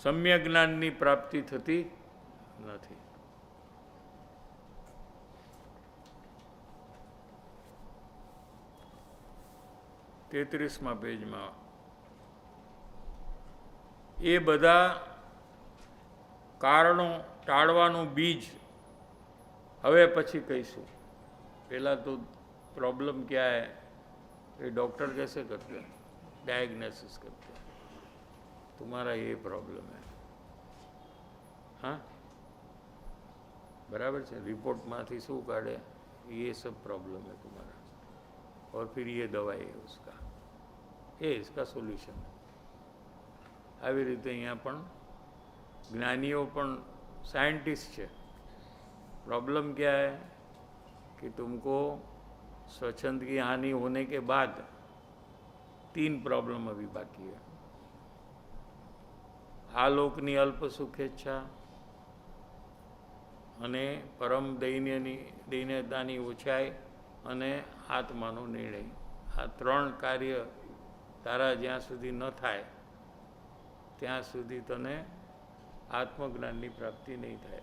સમ્યક જ્ઞાનની પ્રાપ્તિ થતી નથી. તેત્રીસમાં પેજમાં એ બધા કારણો ટાળવાનું બીજ હવે પછી કહીશું. પહેલાં તો प्रॉब्लम क्या है ये डॉक्टर कैसे करते हैं, डायग्नोसिस करते हैं, तुम्हारा ये प्रॉब्लम है. हाँ बराबर है. रिपोर्ट में शू काढ़े, ये सब प्रॉब्लम है तुम्हारा, और फिर ये दवाई है उसका, ये इसका सोल्यूशन है. આવી રીતે અહીંયા પણ જ્ઞાનીઓ પણ સાયન્ટિસ્ટ છે. प्रॉब्लम क्या है कि तुमको स्वच्छंद की हानि होने के बाद 3 प्रॉब्लम अभी बाकी है. आलोकनी अल्प सुखेच्छा अने परम दैन्यतानी ओछाई अने आत्मानो निर्णय. आ 3 कार्य तारा ज्यां सुधी न थाय ત્યાં સુધી તને આત્મજ્ઞાનની પ્રાપ્તિ નહીં થાય.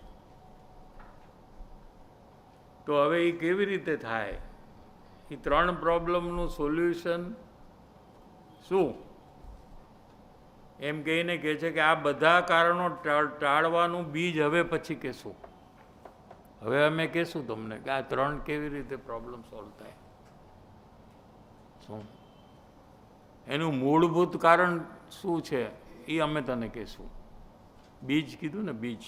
તો હવે એ કેવી રીતે થાય? એ 3 પ્રોબ્લેમનું સોલ્યુશન શું? એમ કહીને કહે છે કે આ બધા કારણો ટાળવાનું બીજ હવે પછી કહેશું. હવે અમે કહેશું તમને કે આ 3 કેવી રીતે પ્રોબ્લેમ સોલ્વ થાય. શું એનું મૂળભૂત કારણ શું છે એ અમે તને કહેશું. બીજ કીધું ને, બીજ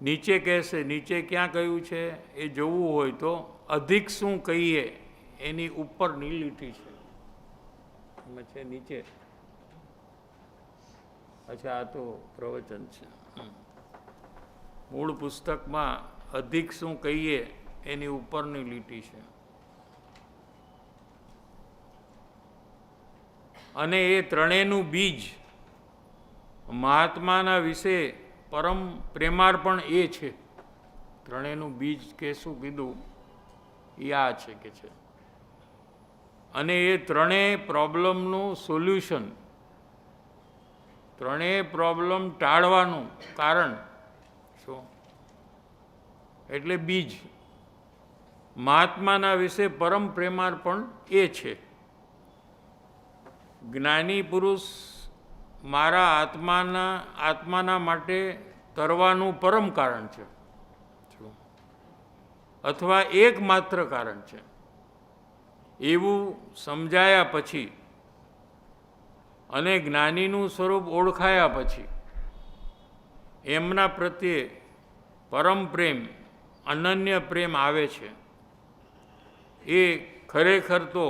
નીચે કહેશે. નીચે ક્યાં કહ્યું છે એ જોવું હોય તો અધિક શું કહીએ એની ઉપરની લીટી છે, એમાં છે નીચે. અચ્છા, આ તો પ્રવચન છે. મૂળ પુસ્તકમાં અધિક શું કહીએ એની ઉપરની લીટી છે. અને એ ત્રણેયનું બીજ મહાત્માના વિશે પરમ પ્રેમાર્પણ એ છે. ત્રણેયનું બીજ કે શું કીધું એ આ છે કે છે. અને એ ત્રણેય પ્રોબ્લેમનું સોલ્યુશન, ત્રણેય પ્રોબ્લેમ ટાળવાનું કારણ શું? એટલે બીજ મહાત્માના વિશે પરમ પ્રેમાર્પણ એ છે. જ્ઞાની પુરુષ મારા આત્માના માટે તરવાનું પરમ કારણ છે, અથવા એકમાત્ર કારણ છે, એવું સમજાયા પછી અને જ્ઞાનીનું સ્વરૂપ ઓળખાયા પછી એમના પ્રત્યે પરમ પ્રેમ, અનન્ય પ્રેમ આવે છે. એ ખરેખર તો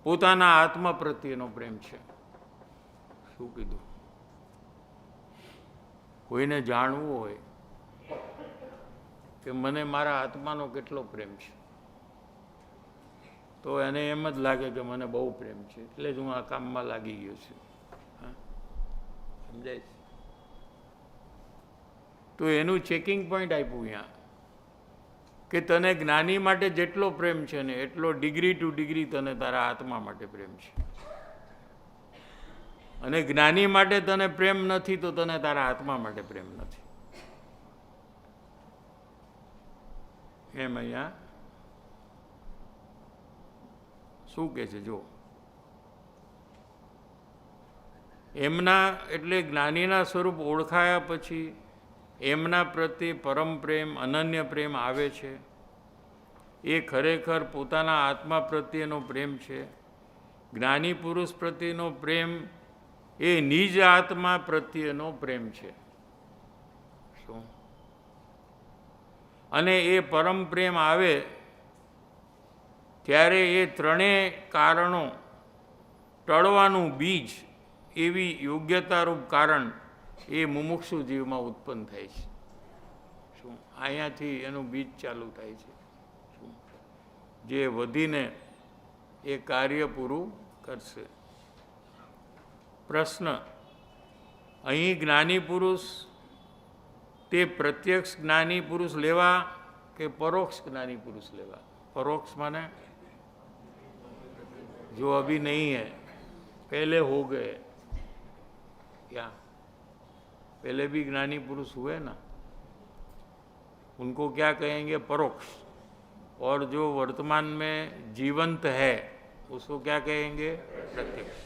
પોતાના આત્મા પ્રત્યેનો પ્રેમ છે. શું કીધું? કોઈને જાણવું હોય કે મને મારા આત્માનો કેટલો પ્રેમ છે, તો એને એમ જ લાગે કે મને બહુ પ્રેમ છે, એટલે જ હું આ કામમાં લાગી ગયો છું. સમજાય છે? તો એનું ચેકિંગ પોઈન્ટ આપ્યું અહીંયા કે તને જ્ઞાની માટે જેટલો પ્રેમ છે ને એટલો ડિગ્રી ટુ ડિગ્રી તને તારા આત્મા માટે પ્રેમ છે, અને જ્ઞાની માટે તને પ્રેમ નથી તો તને તારા આત્મા માટે પ્રેમ નથી. એમ અહીંયા શું કહે છે? જો એમના એટલે જ્ઞાનીના સ્વરૂપ ઓળખાયા પછી એમના પ્રત્યે પરમ પ્રેમ, અનન્ય પ્રેમ આવે છે. એ ખરેખર પોતાના આત્મા પ્રત્યેનો પ્રેમ છે. જ્ઞાની પુરુષ પ્રત્યેનો પ્રેમ એ નિજ આત્મા પ્રત્યેનો પ્રેમ છે. શું? અને એ પરમ પ્રેમ આવે ત્યારે એ ત્રણેય કારણો ટળવાનું બીજ એવી યોગ્યતારૂપ કારણ એ મુમુક્ષુ જીવમાં ઉત્પન્ન થાય છે. શું? અહીંયાથી એનું બીજ ચાલુ થાય છે, શું? જે વધીને એ કાર્ય પૂરું કરશે. પ્રશ્ન: અહીં જ્ઞાની પુરુષ તે પ્રત્યક્ષ જ્ઞાની પુરુષ લેવા કે પરોક્ષ જ્ઞાની પુરુષ લેવા? परोक्ष माने जो अभी नहीं है, पहले हो गए. क्या पहले भी ज्ञानी पुरुष हुए ना, उनको क्या कहेंगे? परोक्ष. और जो वर्तमान में जीवंत है उसको क्या कहेंगे? प्रत्यक्ष.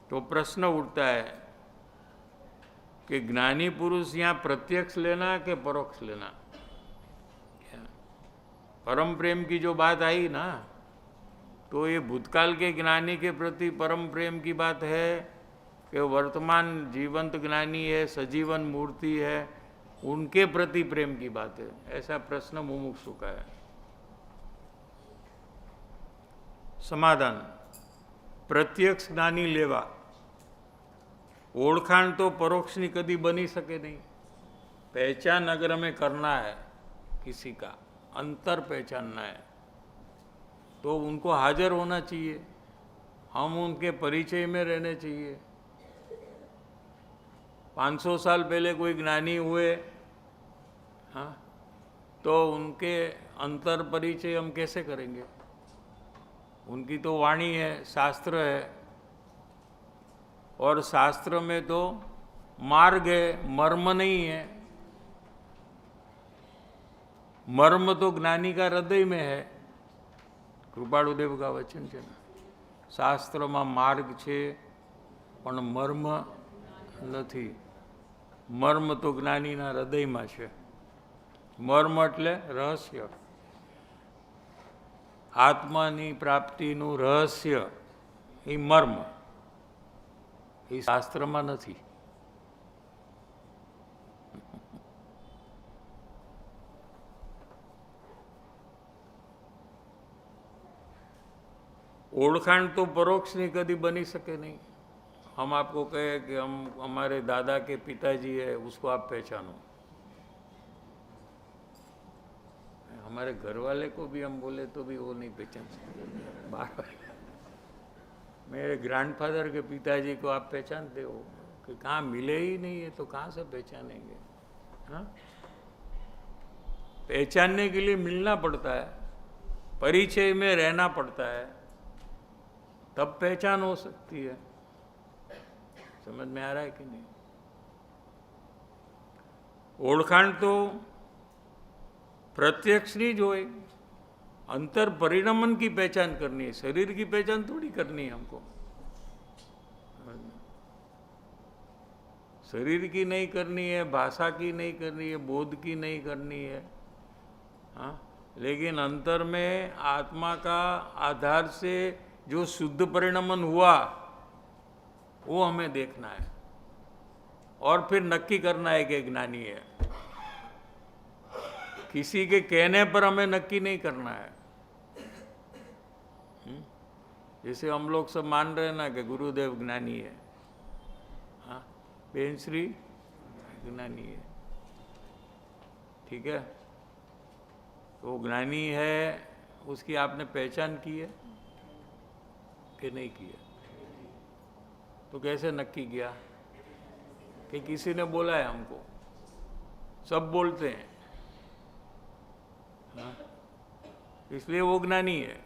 तो प्रश्न उठता है कि ज्ञानी पुरुष यहाँ प्रत्यक्ष लेना कि परोक्ष लेना? परम प्रेम की जो बात आई ना, तो ये भूतकाल के ज्ञानी के प्रति परम प्रेम की बात है कि वर्तमान जीवंत ज्ञानी है, सजीवन मूर्ति है, उनके प्रति प्रेम की बात है? ऐसा प्रश्न मुमुक्षु का है. समाधान: प्रत्यक्ष ज्ञानी लेवा. ओळखाण तो परोक्षनी कभी बनी सके नहीं. पहचान अगर हमें करना है किसी का, अंतर पहचानना है, तो उनको हाजिर होना चाहिए, हम उनके परिचय में रहने चाहिए. 500 साल पहले कोई ज्ञानी हुए, हाँ, तो उनके अंतर परिचय हम कैसे करेंगे? उनकी तो वाणी है, शास्त्र है, और शास्त्र में तो मार्ग है, मर्म नहीं है. मर्म तो ज्ञानी का हृदय में है. कृपाळुदेव का वचन है ना, शास्त्र में मार्ग है पण मर्म नहीं. मर्म तो ज्ञानी ना हृदय में है. मर्म एटले रहस्य, आत्मानी प्राप्तिनु रहस्य, ए मर्म. એ શાસ્ત્રમાં નથી. ओळखाण तो परोक्ष नहीं कभी बनी सके नहीं. हम आपको कहे कि हम हमारे दादा के पिताजी है, उसको आप पहचानो. हमारे घर वाले को भी हम बोले तो भी वो नहीं पहचान सकते. मेरे ग्रैंडफादर के पिताजी को आप पहचानते हो कि कहाँ मिले ही नहीं है, तो कहाँ से पहचानेंगे? हाँ, पहचानने के लिए मिलना पड़ता है, परिचय में रहना पड़ता है, तब पहचान हो सकती है. समझ में आ रहा है कि नहीं? ओळखाण तो प्रत्यक्ष नहीं जो है, अंतर परिणमन की पहचान करनी है, शरीर की पहचान थोड़ी करनी है हमको. शरीर की नहीं करनी है, भाषा की नहीं करनी है, बोध की नहीं करनी है, हाँ, लेकिन अंतर में आत्मा का आधार से जो शुद्ध परिणमन हुआ वो हमें देखना है, और फिर नक्की करना है कि ज्ञानी है. किसी के कहने पर हमें नक्की नहीं करना है. जैसे हम लोग सब मान रहे हैं ना कि गुरुदेव ज्ञानी है, हाँ, बेन श्री ज्ञानी है, ठीक है, तो ज्ञानी है, उसकी आपने पहचान की है कि नहीं की है? तो कैसे नक्की किया? कि किसी ने बोला है हमको? सब बोलते हैं, हाँ? इसलिए वो ज्ञानी है।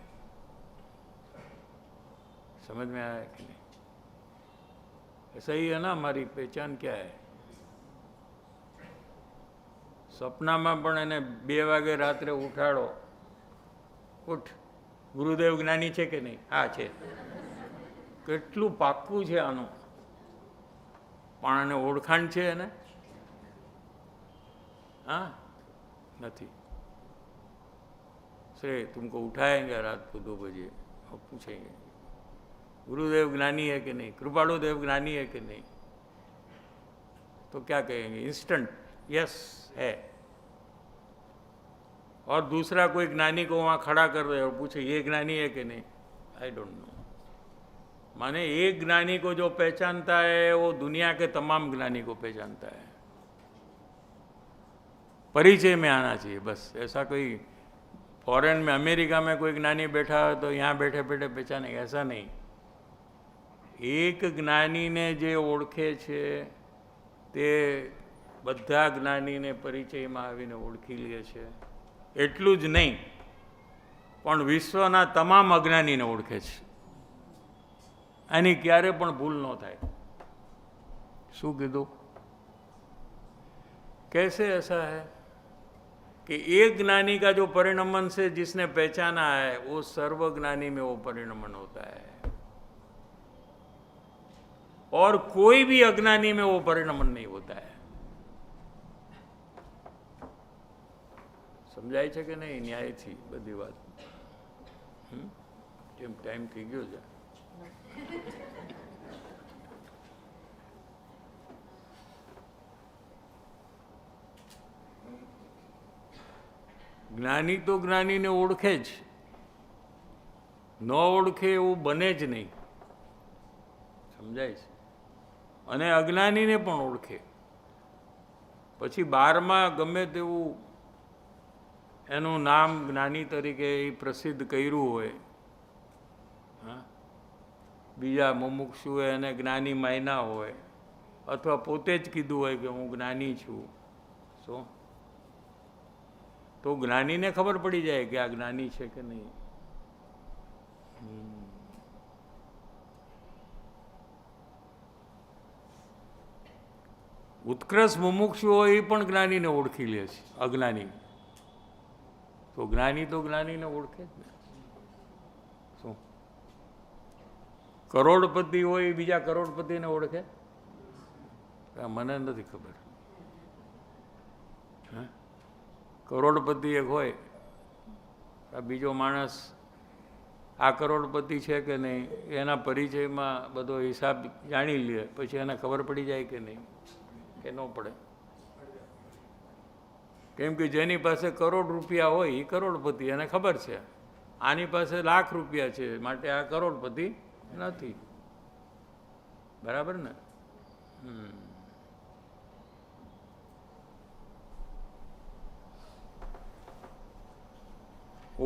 समझ में आया कि नहीं? ऐसा ही है ना, हमारी पहचान क्या है? સપનામાં પણ એને 2 વાગે રાત્રે ઉઠાડો, ઉઠ, ગુરુદેવ જ્ઞાની છે કે નહીં? હા છે. કેટલું પાક્કું છે આનું, પણ આને ઓળખાણ છે એને? हाँ नहीं. श्रेय तुमको उठाएंगे रात को 2 बजे और पूछेंगे गुरुदेव ज्ञानी है कि नहीं, कृपालु देव ज्ञानी है कि नहीं, तो क्या कहेंगे? इंस्टेंट यस है. और दूसरा कोई ज्ञानी को वहाँ खड़ा कर रहे और पूछे ये ज्ञानी है कि नहीं, आई डोंट नो. माने एक ज्ञानी को जो पहचानता है वो दुनिया के तमाम ज्ञानी को पहचानता है. परिचय में आना चाहिए बस. ऐसा कोई फॉरेन में, अमेरिका में कोई ज्ञानी बैठा हो तो यहाँ बैठे बैठे पहचानेगा, ऐसा नहीं. एक ज्ञानी ने जे ओळखे छे ते બધા જ્ઞાનીને પરિચયમાં આવીને ઓળખી લે છે. એટલું જ નહીં, પણ વિશ્વના તમામ અજ્ઞાનીને ઓળખે છે. આની ક્યારે પણ ભૂલ ન થાય. શું કીધું? कैसे ऐसा है कि एक ज्ञानी का जो परिणमन से जिसने पहचाना है वो सर्वज्ञानी में वो परिणमन होता है, और कोई भी अज्ञानी में वो परिणमन नहीं होता है. समझाय છે કે નહીં? ન્યાયથી બધી વાત. કેમ ટાઈમ થઈ ગયો છે? જ્ઞાની તો જ્ઞાનીને ઓળખે જ, ન ઓળખે એવું બને જ નહીં. સમજાય છે? અને અજ્ઞાનીને પણ ઓળખે. પછી બારમાં ગમે તેવું એનું નામ જ્ઞાની તરીકે પ્રસિદ્ધ કર્યું હોય, હા, બીજા મુમુક્ષુએ એને જ્ઞાની માન્યા હોય, અથવા પોતે જ કીધું હોય કે હું જ્ઞાની છું, શું તો જ્ઞાનીને ખબર પડી જાય કે આ જ્ઞાની છે કે નહીં. ઉત્કૃષ્ટ મુમુક્ષુ હોય એ પણ જ્ઞાનીને ઓળખી લે છે, અજ્ઞાની. તો જ્ઞાનીને ઓળખે જ ને. શું કરોડપતિ હોય એ બીજા કરોડપતિને ઓળખે? મને નથી ખબર. હા, કરોડપતિ એક હોય, આ બીજો માણસ આ કરોડપતિ છે કે નહીં એના પરિચયમાં બધો હિસાબ જાણી લે, પછી એને ખબર પડી જાય કે નહીં, કે ન પડે? કેમ કે જેની પાસે કરોડ રૂપિયા હોય એ કરોડપતિ, એને ખબર છે. આની પાસે લાખ રૂપિયા છે માટે આ કરોડપતિ નથી. બરાબર ને?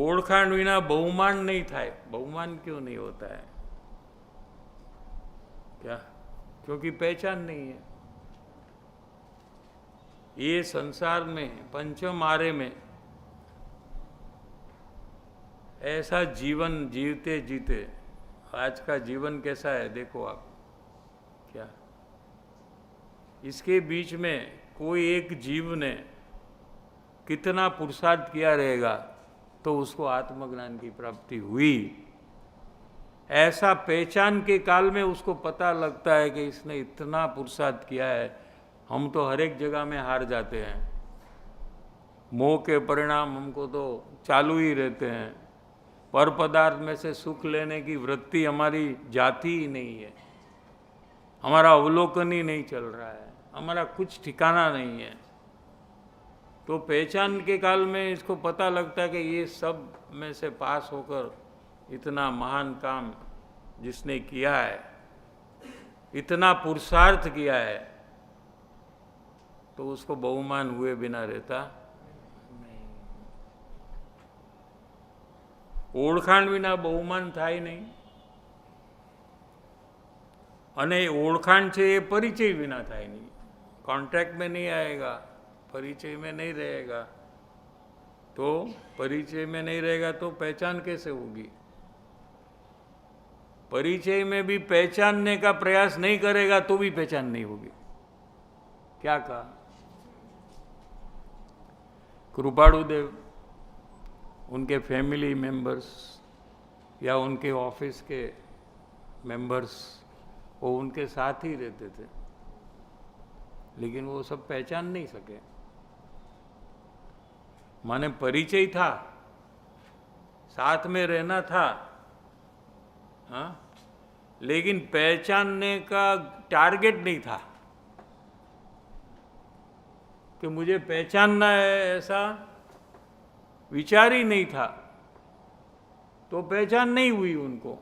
ओळखाण विना बहुमान नहीं थाय. बहुमान क्यों नहीं होता है? क्या? क्योंकि पहचान नहीं है. ये संसार में पंचम आरे में ऐसा जीवन जीते जीते, आज का जीवन कैसा है देखो आप. क्या इसके बीच में कोई एक जीव ने कितना पुरुषार्थ किया रहेगा तो उसको आत्मज्ञान की प्राप्ति हुई. ऐसा पहचान के काल में उसको पता लगता है कि इसने इतना पुरुषार्थ किया है. हम तो हर एक जगह में हार जाते हैं. मोह के परिणाम हमको तो चालू ही रहते हैं. पर पदार्थ में से सुख लेने की वृत्ति हमारी जाती ही नहीं है. हमारा अवलोकन ही नहीं चल रहा है. हमारा कुछ ठिकाना नहीं है. तो पहचान के काल में इसको पता लगता है कि ये सब में से पास होकर इतना महान काम जिसने किया है, इतना पुरुषार्थ किया है, तो उसको बहुमान हुए बिना रहता नहीं. ओळखाण विना बहुमान थाय नहीं. अने ओळखाण छे ए परिचय विना थाय नहीं. कॉन्ट्रैक्ट में नहीं आएगा, परिचय में नहीं रहेगा. तो तो परिचय में नहीं रहेगा तो पहचान कैसे होगी? परिचय में भी पहचानने का प्रयास नहीं करेगा तो भी पहचान नहीं होगी। क्या कहा? कृपाणुदेव, उनके फैमिली मेंबर्स या उनके ऑफिस के मेंबर्स वो उनके साथ ही रहते थे, लेकिन वो सब पहचान नहीं सके। माने परिचय था, साथ में रहना था, हाँ, लेकिन पहचानने का टारगेट नहीं था कि मुझे पहचानना है, ऐसा विचार ही नहीं था, तो पहचान नहीं हुई उनको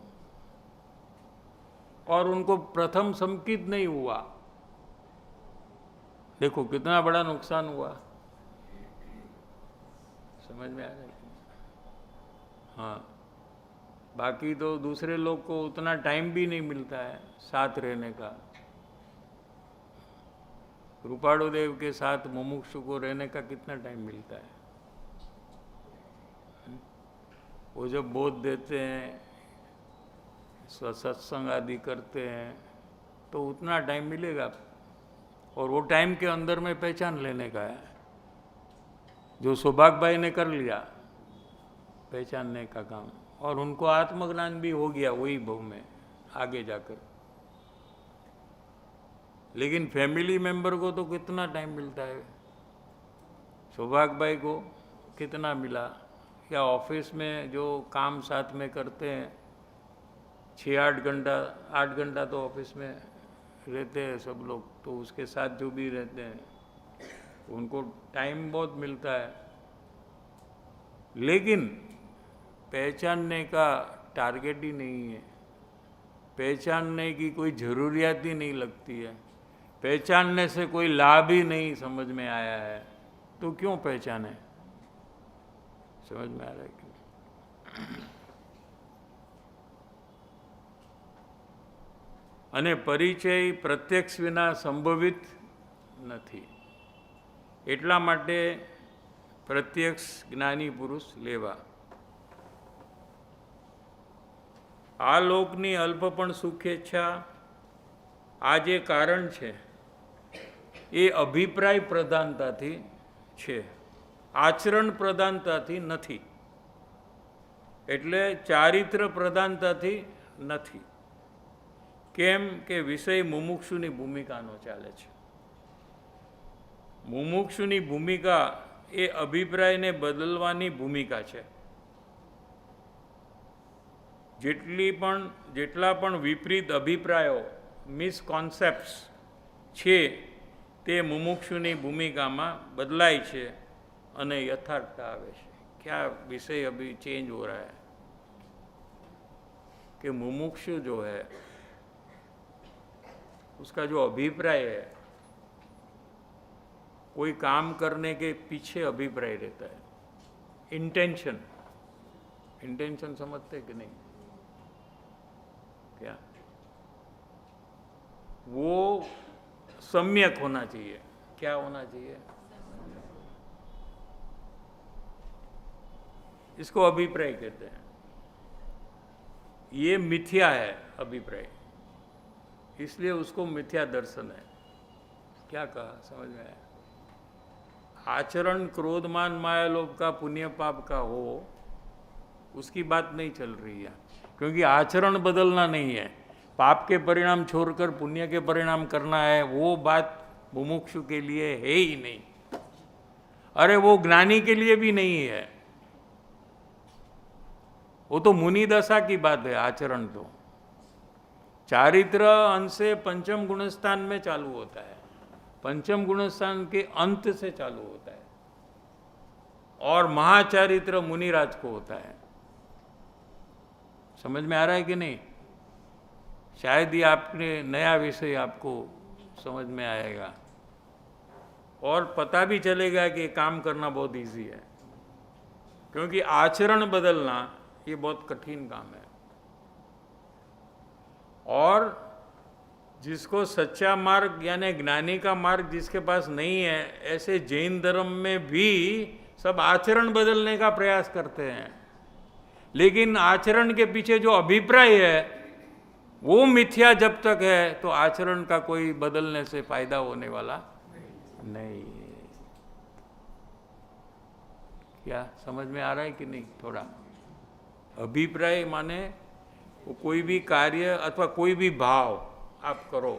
और उनको प्रथम संकित नहीं हुआ। देखो कितना बड़ा नुकसान हुआ, समझ में आ रहा है? हाँ, बाकी तो दूसरे लोग को उतना टाइम भी नहीं मिलता है साथ रहने का। कृपाणुदेव के साथ मुमुक्षु को रहने का कितना टाइम मिलता है? वो जब बोध देते हैं, सत्संग आदि करते हैं, तो उतना टाइम मिलेगा, और वो टाइम के अंदर में पहचान लेने का है। जो सौभाग्य भाई ने कर लिया पहचानने का काम, और उनको आत्मज्ञान भी हो गया वही भव में आगे जाकर। लेकिन फैमिली मेंबर को तो कितना टाइम मिलता है? सौभाग्य भाई को कितना मिला? या ऑफिस में जो काम साथ में करते हैं, 6-8 घंटा, 8 घंटा तो ऑफिस में रहते हैं सब लोग, तो उसके साथ जो भी रहते हैं उनको टाइम बहुत मिलता है, लेकिन पहचानने का टारगेट ही नहीं है, पहचानने की कोई ज़रूरियात ही नहीं लगती है, पहचानने से कोई लाभ ही नहीं समझ में आया है, तो क्यों पहचाने? समझ में आ रहा है क्यों? અને પરિચય પ્રત્યક્ષ વિના સંભવિત નથી, એટલા માટે પ્રત્યક્ષ જ્ઞાની પુરુષ લેવા। આ લોકની અલ્પપણ સુખેચ્છા આ જે કારણ છે એ અભિપ્રાય પ્રધાનતાથી છે, આચરણ પ્રધાનતાથી નથી, એટલે ચારિત્ર પ્રધાનતાથી નથી। કેમ કે વિષય મુમુક્ષુની ભૂમિકાનો ચાલે છે। મુમુક્ષુની ભૂમિકા એ અભિપ્રાયને બદલવાની ભૂમિકા છે। જેટલા પણ વિપરીત અભિપ્રાયો, મિસકોન્સેપ્ટ્સ છે તે મુમુક્ષુની ભૂમિકામાં બદલાય છે અને યથાર્થતા આવે છે। क्या विषय अभी चेंज हो रहा है कि मुमुक्षु जो है उसका जो अभिप्राय है, कोई काम करने के पीछे अभिप्राय रहता है, इंटेंशन। इंटेंशन समझते कि नहीं? क्या वो सम्यक होना चाहिए। क्या होना चाहिए? इसको अभिप्राय कहते हैं। ये मिथ्या है अभिप्राय, इसलिए उसको मिथ्या दर्शन है। क्या कहा? समझ में आया? आचरण क्रोध मान माया लोभ का, पुण्य पाप का हो, उसकी बात नहीं चल रही है, क्योंकि आचरण बदलना नहीं है। पाप के परिणाम छोड़कर पुण्य के परिणाम करना है, वो बात मुमुक्षु के लिए है ही नहीं। अरे वो ज्ञानी के लिए भी नहीं है, वो तो मुनि दशा की बात है। आचरण तो चारित्र अंश से पंचम गुणस्थान में चालू होता है, पंचम गुणस्थान के अंत से चालू होता है, और महाचारित्र मुनिराज को होता है। समझ में आ रहा है कि नहीं? शायद ये आपने नया विषय आपको समझ में आएगा और पता भी चलेगा कि काम करना बहुत इजी है, क्योंकि आचरण बदलना ये बहुत कठिन काम है। और जिसको सच्चा मार्ग यानी ज्ञानी का मार्ग जिसके पास नहीं है, ऐसे जैन धर्म में भी सब आचरण बदलने का प्रयास करते हैं, लेकिन आचरण के पीछे जो अभिप्राय है वो मिथ्या जब तक है तो आचरण का कोई बदलने से फायदा होने वाला नहीं। क्या समझ में आ रहा है कि नहीं? थोड़ा अभिप्राय माने वो कोई भी कार्य अथवा कोई भी भाव आप करो,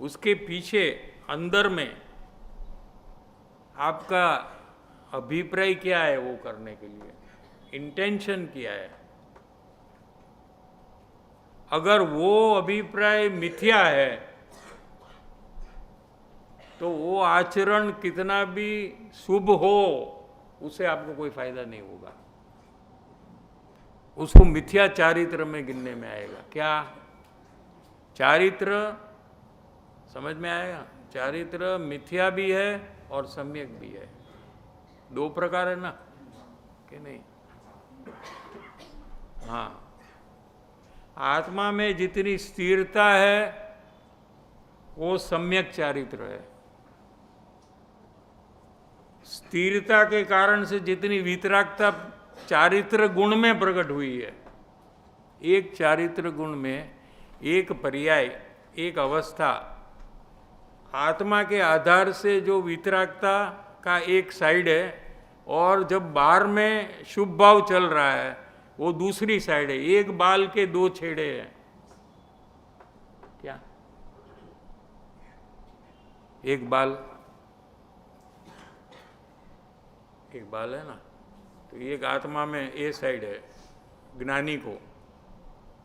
उसके पीछे अंदर में आपका अभिप्राय क्या है वो करने के लिए, इंटेंशन क्या है। अगर वो अभिप्राय मिथ्या है तो वो आचरण कितना भी शुभ हो उससे आपको कोई फायदा नहीं होगा, उसको मिथ्या चारित्र में गिनने में आएगा। क्या चारित्र समझ में आएगा? चारित्र मिथ्या भी है और सम्यक भी है, दो प्रकार है ना कि नहीं? हाँ, आत्मा में जितनी स्थिरता है वो सम्यक चारित्र है, स्थिरता के कारण से जितनी वितरागता चारित्र गुण में प्रकट हुई है, एक चारित्र गुण में एक पर्याय, एक अवस्था, आत्मा के आधार से जो वितरागता का एक साइड है और जब बाहर में शुभ भाव चल रहा है वो दूसरी साइड है। एक बाल के दो छेड़े हैं। क्या? एक बाल है ना, तो एक आत्मा में ये साइड है ज्ञानी को,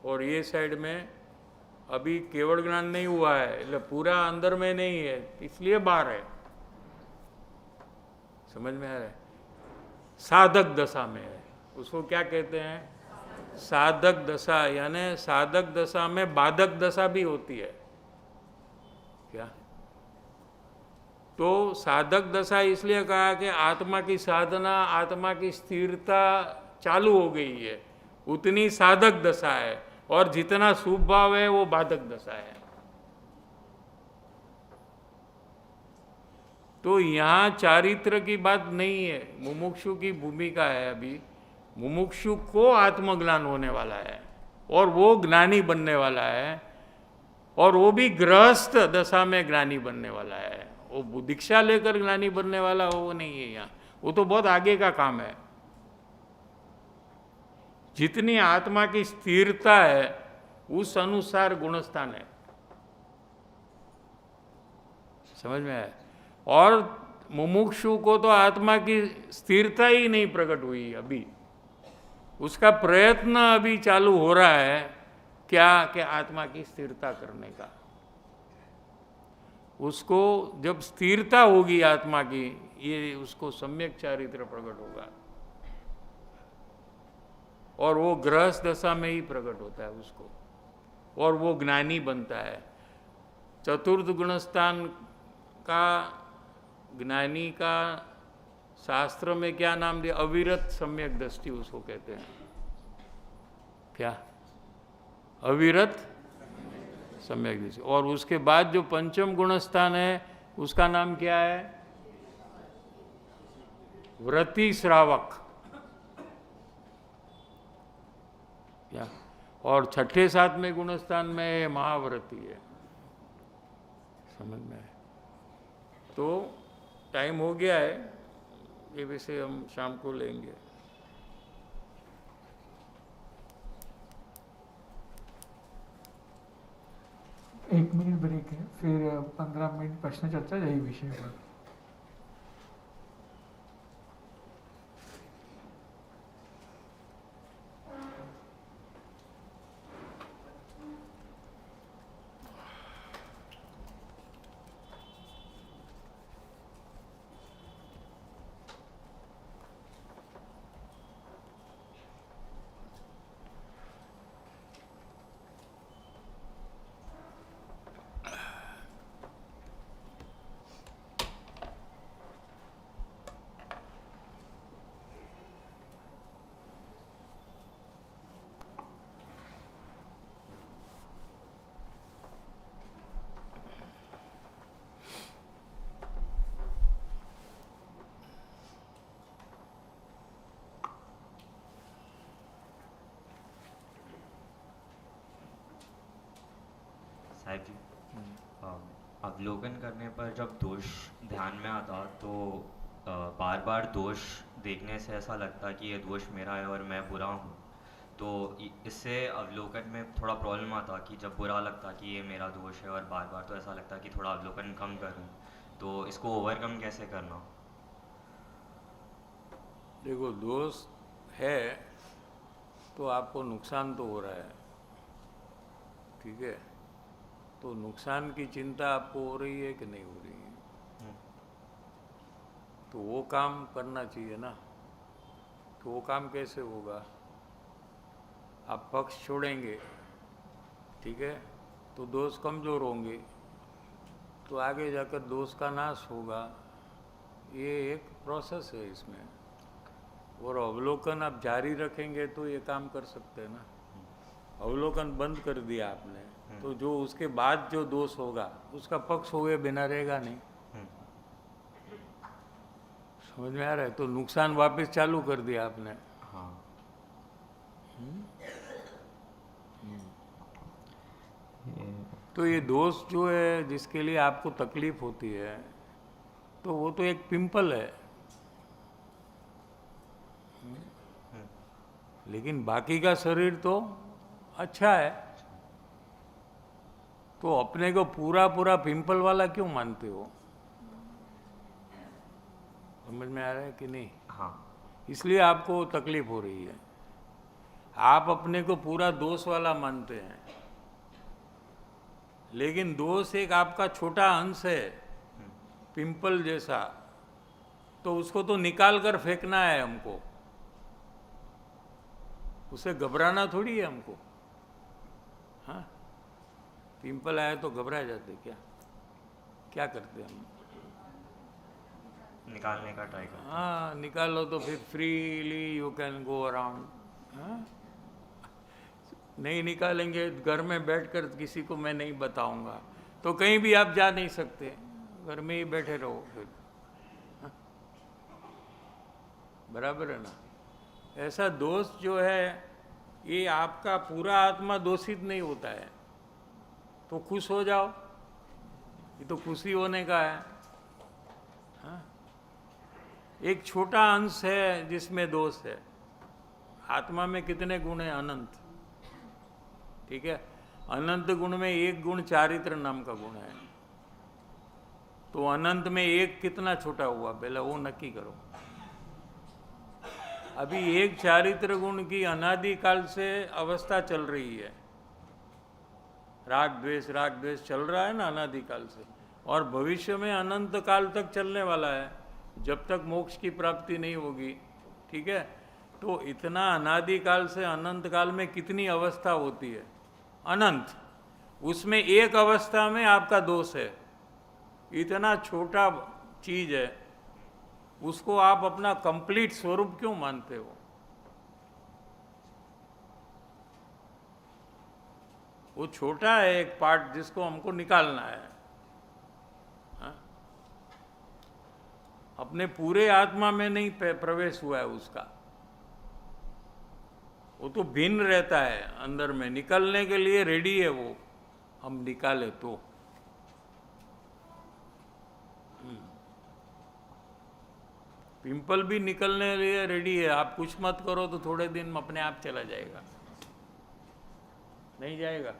और ये साइड में अभी केवल ज्ञान नहीं हुआ है, એટલે पूरा अंदर में नहीं है, इसलिए बाहर है। समझ में आ रहा है? साधक दशा में है, उसको क्या कहते हैं? साधक दशा, यानी साधक दशा में बाधक दशा भी होती है। क्या? तो साधक दशा इसलिए कहा कि आत्मा की साधना, आत्मा की स्थिरता चालू हो गई है, उतनी साधक दशा है, और जितना शुभ भाव है वो बाधक दशा है। तो यहाँ चारित्र की बात नहीं है, मुमुक्षु की भूमिका है। अभी मुमुक्षु को आत्मज्ञान होने वाला है और वो ज्ञानी बनने वाला है, और वो भी गृहस्थ दशा में ज्ञानी बनने वाला है। वो दीक्षा लेकर ज्ञानी बनने वाला वो नहीं है यहाँ, वो तो बहुत आगे का काम है। जितनी आत्मा की स्थिरता है उस अनुसार गुणस्थान है। समझ में आया? और मुमुक्षु को तो आत्मा की स्थिरता ही नहीं प्रकट हुई अभी, उसका प्रयत्न अभी चालू हो रहा है। क्या? कि आत्मा की स्थिरता करने का। उसको जब स्थिरता होगी आत्मा की, ये उसको सम्यक चारित्र प्रकट होगा, और वो गृहस्थ दशा में ही प्रकट होता है उसको, और वो ज्ञानी बनता है। चतुर्थ गुणस्थान का ज्ञानी का शास्त्र में क्या नाम दिया? अविरत सम्यक दृष्टि उसको कहते हैं। क्या? अविरत सम्यक दृष्टि। और उसके बाद जो पंचम गुणस्थान है उसका नाम क्या है? व्रति श्रावक। क्या? और छठे सातवें गुणस्थान में महाव्रति है। समझ में है? तो टाइम हो गया है, ये विषय हम शाम को लेंगे। एक मिनट ब्रेक है, फिर 15 मिनट प्रश्न चर्चा यही विषय पर। साहिब जी, अवलोकन करने पर जब दोष ध्यान में आता तो बार बार दोष देखने से ऐसा लगता कि ये दोष मेरा है और मैं बुरा हूँ। तो इससे अवलोकन में थोड़ा प्रॉब्लम आता कि जब बुरा लगता कि ये मेरा दोष है और बार बार, तो ऐसा लगता कि थोड़ा अवलोकन कम करूँ। तो इसको ओवरकम कैसे करना? देखो, दोष है तो आपको नुकसान तो हो रहा है, ठीक है? तो नुकसान की चिंता आपको हो रही है कि नहीं हो रही है? तो वो काम करना चाहिए ना। तो वो काम कैसे होगा? आप पक्ष छोड़ेंगे, ठीक है, तो दोष कमज़ोर होंगे, तो आगे जाकर दोष का नाश होगा। ये एक प्रोसेस है इसमें। और अवलोकन आप जारी रखेंगे तो ये काम कर सकते हैं ना। अवलोकन बंद कर दिया आपने तो जो उसके बाद जो दोष होगा उसका पक्ष हुए बिना रहेगा नहीं। समझ में आ रहा है? तो नुकसान वापस चालू कर दिया आपने। हाँ। तो ये दोष जो है जिसके लिए आपको तकलीफ होती है, तो वो तो एक पिंपल है, लेकिन बाकी का शरीर तो अच्छा है। तो अपने को पूरा पूरा पिंपल वाला क्यों मानते हो? समझ में आ रहा है कि नहीं? हाँ। इसलिए आपको तकलीफ हो रही है। आप अपने को पूरा दोष वाला मानते हैं, लेकिन दोष एक आपका छोटा अंश है, पिंपल जैसा। तो उसको तो निकाल कर फेंकना है हमको, उसे घबराना थोड़ी है हमको। हाँ, पिंपल आया तो घबरा जाते क्या? क्या करते हम? निकालने का ट्राई करते। हाँ, निकालो तो फिर freely you can go around. हाँ, नहीं निकालेंगे, घर में बैठकर किसी को मैं नहीं बताऊंगा, तो कहीं भी आप जा नहीं सकते, घर में ही बैठे रहो फिर। हाँ? बराबर है ना? ऐसा दोष जो है, ये आपका पूरा आत्मा दोषित नहीं होता है, तो खुश हो जाओ, ये तो खुशी होने का है। हाँ? एक छोटा अंश है जिसमें दोष है। आत्मा में कितने गुण हैं? अनंत, ठीक है? अनंत गुण में एक गुण चारित्र नाम का गुण है। तो अनंत में एक कितना छोटा हुआ, पहले वो नक्की करो। अभी एक चारित्र गुण की अनादि काल से अवस्था चल रही है। राग द्वेष चल रहा है ना अनादि काल से, और भविष्य में अनंत काल तक चलने वाला है, जब तक मोक्ष की प्राप्ति नहीं होगी, ठीक है? तो इतना अनादि काल से अनंत काल में कितनी अवस्था होती है? अनंत। उसमें एक अवस्था में आपका दोष है। इतना छोटा चीज है, उसको आप अपना कंप्लीट स्वरूप क्यों मानते हो? वो छोटा है एक पार्ट जिसको हमको निकालना है। हाँ? अपने पूरे आत्मा में नहीं प्रवेश हुआ है उसका, वो तो भिन्न रहता है अंदर में, निकलने के लिए रेडी है वो, हम निकाले तो। पिंपल भी निकलने के लिए रेडी है, आप कुछ मत करो तो थोड़े दिन में अपने आप चला जाएगा। नहीं जाएगा?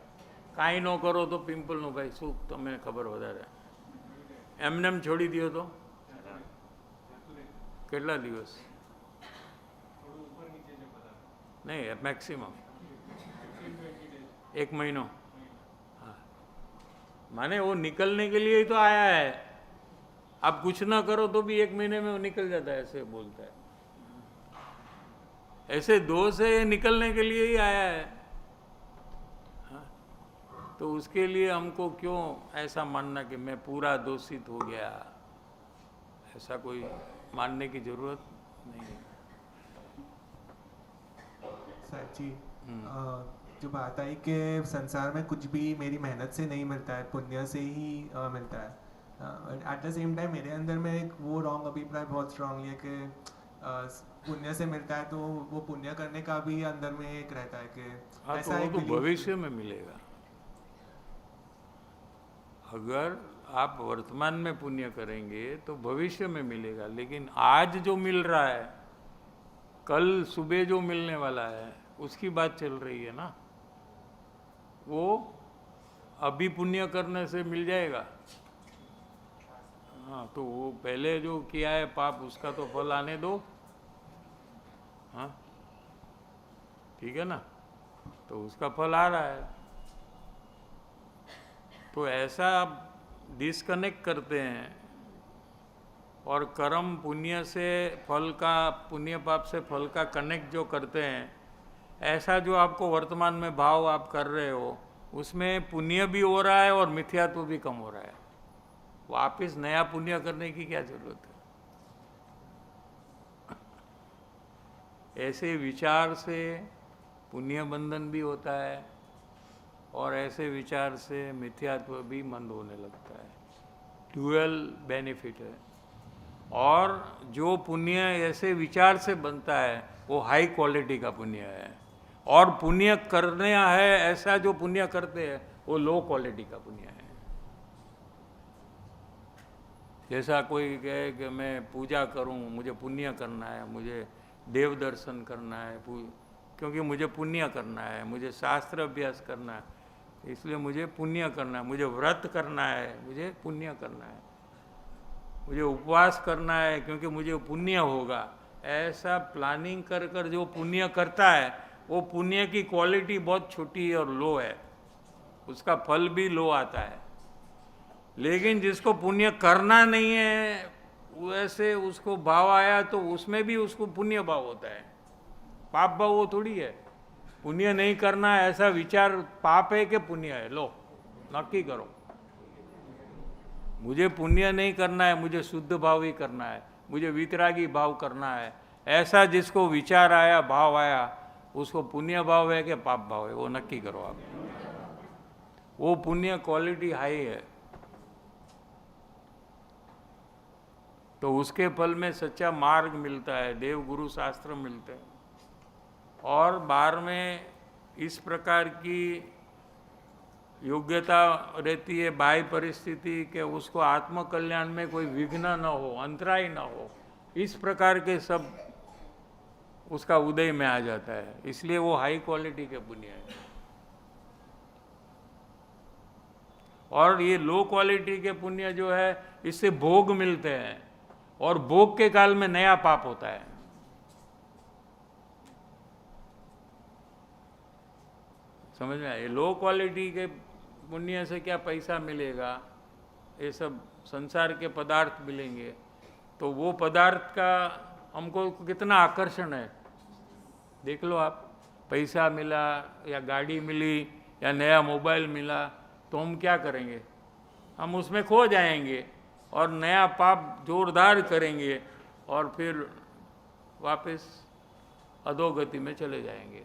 કાંઈ ન કરો તો પિમ્પલનું ભાઈ શું તમને ખબર વધારે? એમનેમ છોડી દો તો કેટલા દિવસ? नहीं, मैक्सिमम 1 महीनो। हाँ, माने वो निकलने के लिए ही तो आया है। आप कुछ ना करो तो भी 1 महीने में वो निकल जाता है, ऐसे बोलता है। ऐसे दोष है, निकलने के लिए ही आया है। हाँ? तो उसके लिए हमको क्यों ऐसा मानना कि मैं पूरा दोषित हो गया? ऐसा कोई मानने की जरूरत नहीं है। सर जी, जो बात आई कि संसार में कुछ भी मेरी मेहनत से नहीं मिलता है, पुण्य से ही मिलता है। एट द सेम टाइम मेरे अंदर में एक वो रॉन्ग अभिप्राय बहुत स्ट्रांगली है कि पुण्य से मिलता है तो वो पुण्य करने का भी अंदर में एक रहता है कि हाँ, ऐसा तो वो एक तो belief- भविष्य में मिलेगा। अगर आप वर्तमान में पुण्य करेंगे तो भविष्य में मिलेगा, लेकिन आज जो मिल रहा है, कल सुबह जो मिलने वाला है, उसकी बात चल रही है ना। वो अभी पुण्य करने से मिल जाएगा। हाँ, तो वो पहले जो किया है पाप, उसका तो फल आने दो। हाँ, ठीक है ना, तो उसका फल आ रहा है। तो ऐसा आप डिस्कनेक्ट करते हैं, और कर्म पुण्य से फल का, पुण्य पाप से फल का कनेक्ट जो करते हैं, ऐसा जो आपको वर्तमान में भाव आप कर रहे हो, उसमें पुण्य भी हो रहा है और मिथ्यात्व भी कम हो रहा है। वापिस नया पुण्य करने की क्या जरूरत है? ऐसे विचार से पुण्य बंधन भी होता है, और ऐसे विचार से मिथ्यात्व भी मंद होने लगता है। ड्यूअल बेनिफिट है। और जो पुण्य ऐसे विचार से बनता है, वो हाई क्वालिटी का पुण्य है। और पुण्य करने है, ऐसा जो पुण्य करते हैं, वो लो क्वालिटी का पुण्य है। जैसा कोई कहे कि मैं पूजा करूं, मुझे पुण्य करना है, मुझे देव दर्शन करना है, क्योंकि मुझे पुण्य करना है, मुझे शास्त्र अभ्यास करना है, इसलिए मुझे पुण्य करना है, मुझे व्रत करना है, मुझे पुण्य करना है, मुझे उपवास करना है क्योंकि मुझे पुण्य होगा। ऐसा प्लानिंग कर कर जो पुण्य करता है, वो पुण्य की क्वालिटी बहुत छोटी और लो है, उसका फल भी लो आता है। लेकिन जिसको पुण्य करना नहीं है, वैसे उसको भाव आया तो उसमें भी उसको पुण्य भाव होता है। पाप भाव वो थोड़ी है। पुण्य नहीं करना है, ऐसा विचार पाप है कि पुण्य है? लो, नक्की करो। मुझे पुण्य नहीं करना है, मुझे शुद्ध भाव ही करना है, मुझे वितरागी भाव करना है, ऐसा जिसको विचार आया, भाव आया, उसको पुण्य भाव है कि पाप भाव है, वो नक्की करो आप। वो पुण्य क्वालिटी हाई है, तो उसके फल में सच्चा मार्ग मिलता है, देव गुरु शास्त्र मिलते हैं। और बाहर में इस प्रकार की योग्यता रहती है, बाह्य परिस्थिति के उसको आत्म कल्याण में कोई विघ्न न हो, अंतराय न हो, इस प्रकार के सब उसका उदय में आ जाता है। इसलिए वो हाई क्वालिटी के पुण्य है। और ये लो क्वालिटी के पुण्य जो है, इससे भोग मिलते हैं, और भोग के काल में नया पाप होता है। समझ में आया? लो क्वालिटी के पुण्य से क्या पैसा मिलेगा, ये सब संसार के पदार्थ मिलेंगे, तो वो पदार्थ का हमको कितना आकर्षण है, देख लो आप। पैसा मिला या गाड़ी मिली या नया मोबाइल मिला, तो हम क्या करेंगे? हम उसमें खो जाएंगे और नया पाप जोरदार करेंगे, और फिर वापस अधोगति में चले जाएंगे।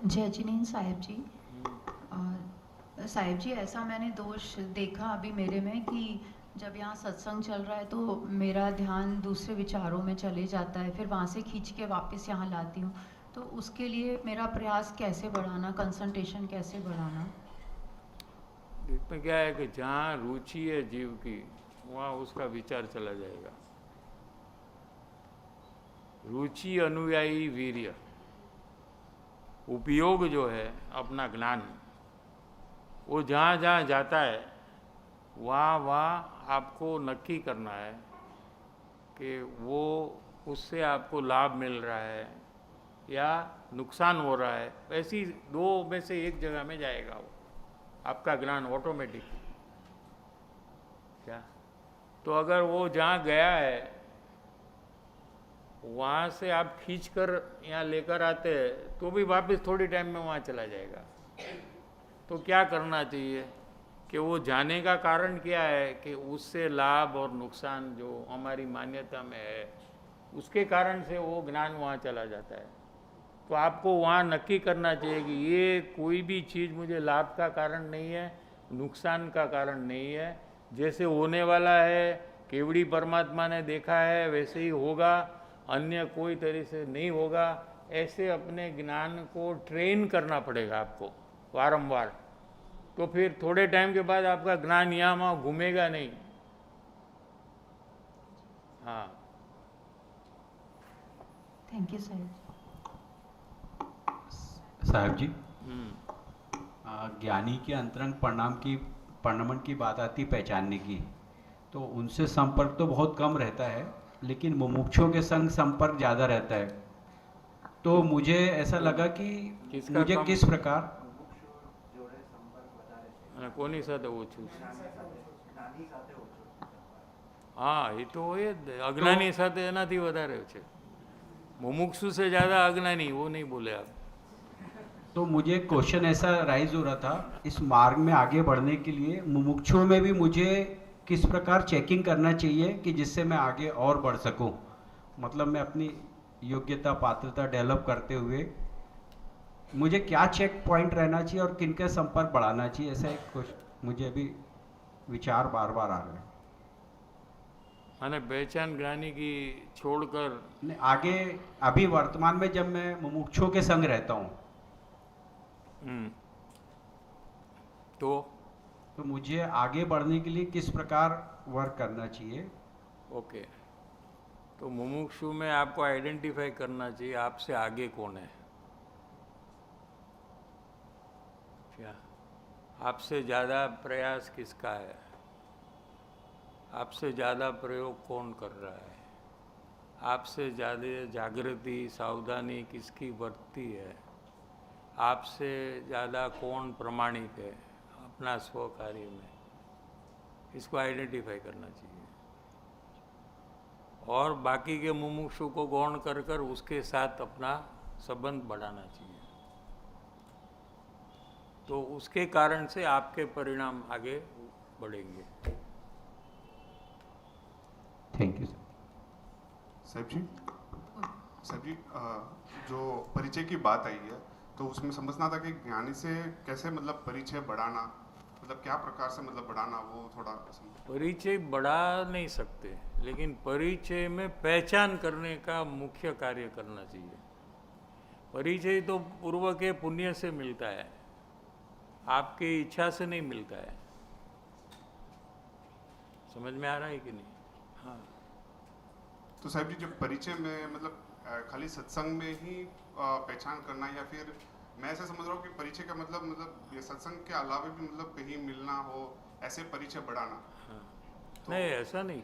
जय जिनेन्द्र साहिब जी। साहिब जी, ऐसा मैंने दोष देखा अभी मेरे में कि जब यहाँ सत्संग चल रहा है तो मेरा ध्यान दूसरे विचारों में चले जाता है, फिर वहाँ से खींच के वापस यहाँ लाती हूँ। तो उसके लिए मेरा प्रयास कैसे बढ़ाना, कंसंट्रेशन कैसे बढ़ाना? इसमें क्या है कि जहाँ रुचि है जीव की, वहाँ उसका विचार चला जाएगा। रुचि अनुयायी वीर्य, उपयोग जो है अपना ज्ञान, वो जहाँ जहाँ जाता है, वहाँ वहाँ आपको नक्की करना है कि वो उससे आपको लाभ मिल रहा है या नुकसान हो रहा है। ऐसी दो में से एक जगह में जाएगा वो, आपका ज्ञान ऑटोमेटिक। क्या? तो अगर वो जहाँ गया है, वहाँ से आप खींचकर यहाँ लेकर आते हैं, तो भी वापस थोड़ी टाइम में वहाँ चला जाएगा। तो क्या करना चाहिए कि वो जाने का कारण क्या है कि उससे लाभ और नुकसान जो हमारी मान्यता में है, उसके कारण से वो ज्ञान वहाँ चला जाता है। तो आपको वहाँ नक्की करना चाहिए कि ये कोई भी चीज़ मुझे लाभ का कारण नहीं है, नुकसान का कारण नहीं है। जैसे होने वाला है, केवड़ी परमात्मा ने देखा है, वैसे ही होगा, अन्य कोई तरह से नहीं होगा। ऐसे अपने ज्ञान को ट्रेन करना पड़ेगा आपको वारंवार। तो फिर थोड़े टाइम के बाद आपका ज्ञान यहाँ वहाँ घूमेगा नहीं। हाँ, थैंक यू सर। साहब जी, हम्म, ज्ञानी के अंतरंग परिणाम की बात आती पहचानने की, तो उनसे संपर्क तो बहुत कम रहता है, लेकिन मुमुक्षुओं के संग संपर्क ज़्यादा रहता है। तो मुझे ऐसा लगा कि किसका मुझे कम? किस प्रकार અને કોની સાથે ઓછું છે? હા, એ તો હોય જ ને। અજ્ઞાની સાથે એનાથી વધારે છે। मुमुक्षु से ज़्यादा अज्ञानी, वो नहीं बोले आप। तो मुझे क्वेश्चन ऐसा राइज हो रहा था, इस मार्ग में आगे बढ़ने के लिए मुमुक्षुओं में भी मुझे किस प्रकार चेकिंग करना चाहिए कि जिससे मैं आगे और बढ़ सकूं। मतलब मैं अपनी योग्यता पात्रता डेवलप करते हुए मुझे क्या चेक पॉइंट रहना चाहिए और किनका संपर्क बढ़ाना चाहिए, ऐसा एक कुछ मुझे अभी विचार बार बार आ रहे हैं। मैंने पहचान ज्ञानी की छोड़कर आगे अभी वर्तमान में जब मैं मुमुक्षुओं के संग रहता हूँ तो मुझे आगे बढ़ने के लिए किस प्रकार वर्क करना चाहिए। ओके, तो मुमुक्षु में आपको आइडेंटिफाई करना चाहिए आपसे आगे कौन है। क्या आपसे ज़्यादा प्रयास किसका है, आपसे ज़्यादा प्रयोग कौन कर रहा है, आपसे ज़्यादा जागृति सावधानी किसकी बरतती है, आपसे ज़्यादा कौन प्रमाणिक है अपना स्व कार्य में, इसको आइडेंटिफाई करना चाहिए। और बाकी के मुमुक्षु को गौण कर कर उसके साथ अपना संबंध बढ़ाना चाहिए। तो उसके कारण से आपके परिणाम आगे बढ़ेंगे। थैंक यू साहब जी, जो परिचय की बात आई है तो उसमें समझना था कि ज्ञानी से कैसे मतलब परिचय बढ़ाना, मतलब क्या प्रकार से मतलब बढ़ाना, वो थोड़ा परिचय बढ़ा नहीं सकते, लेकिन परिचय में पहचान करने का मुख्य कार्य करना चाहिए। परिचय तो पूर्व के पुण्य से मिलता है, आपकी इच्छा से नहीं मिलता है। समझ में आ रहा है कि नहीं? हाँ, तो साहब जी जब परिचय में मतलब खाली सत्संग में ही पहचान करना, या फिर मैं ऐसा समझ रहा हूँ कि परिचय का मतलब ये सत्संग के अलावा भी मतलब कहीं मिलना हो, ऐसे परिचय बढ़ाना। हाँ। नहीं, ऐसा नहीं,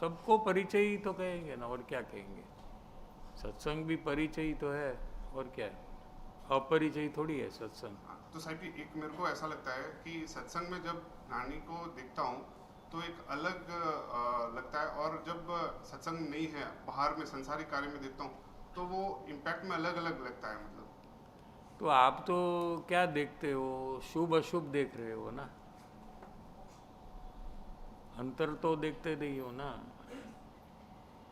सबको परिचय ही तो कहेंगे ना, और क्या कहेंगे। सत्संग भी परिचय ही तो है, और क्या है, अपरिचय थोड़ी है सत्संग। तो साहब जी एक मेरे को ऐसा लगता है कि सत्संग में जब ज्ञानी को देखता हूँ तो एक अलग लगता है, और जब सत्संग नहीं है बाहर में संसारिक कार्य में देखता हूँ तो वो इम्पैक्ट में अलग अलग लगता है। मतलब तो आप तो क्या देखते हो, शुभ अशुभ देख रहे हो ना, अंतर तो देखते नहीं हो ना।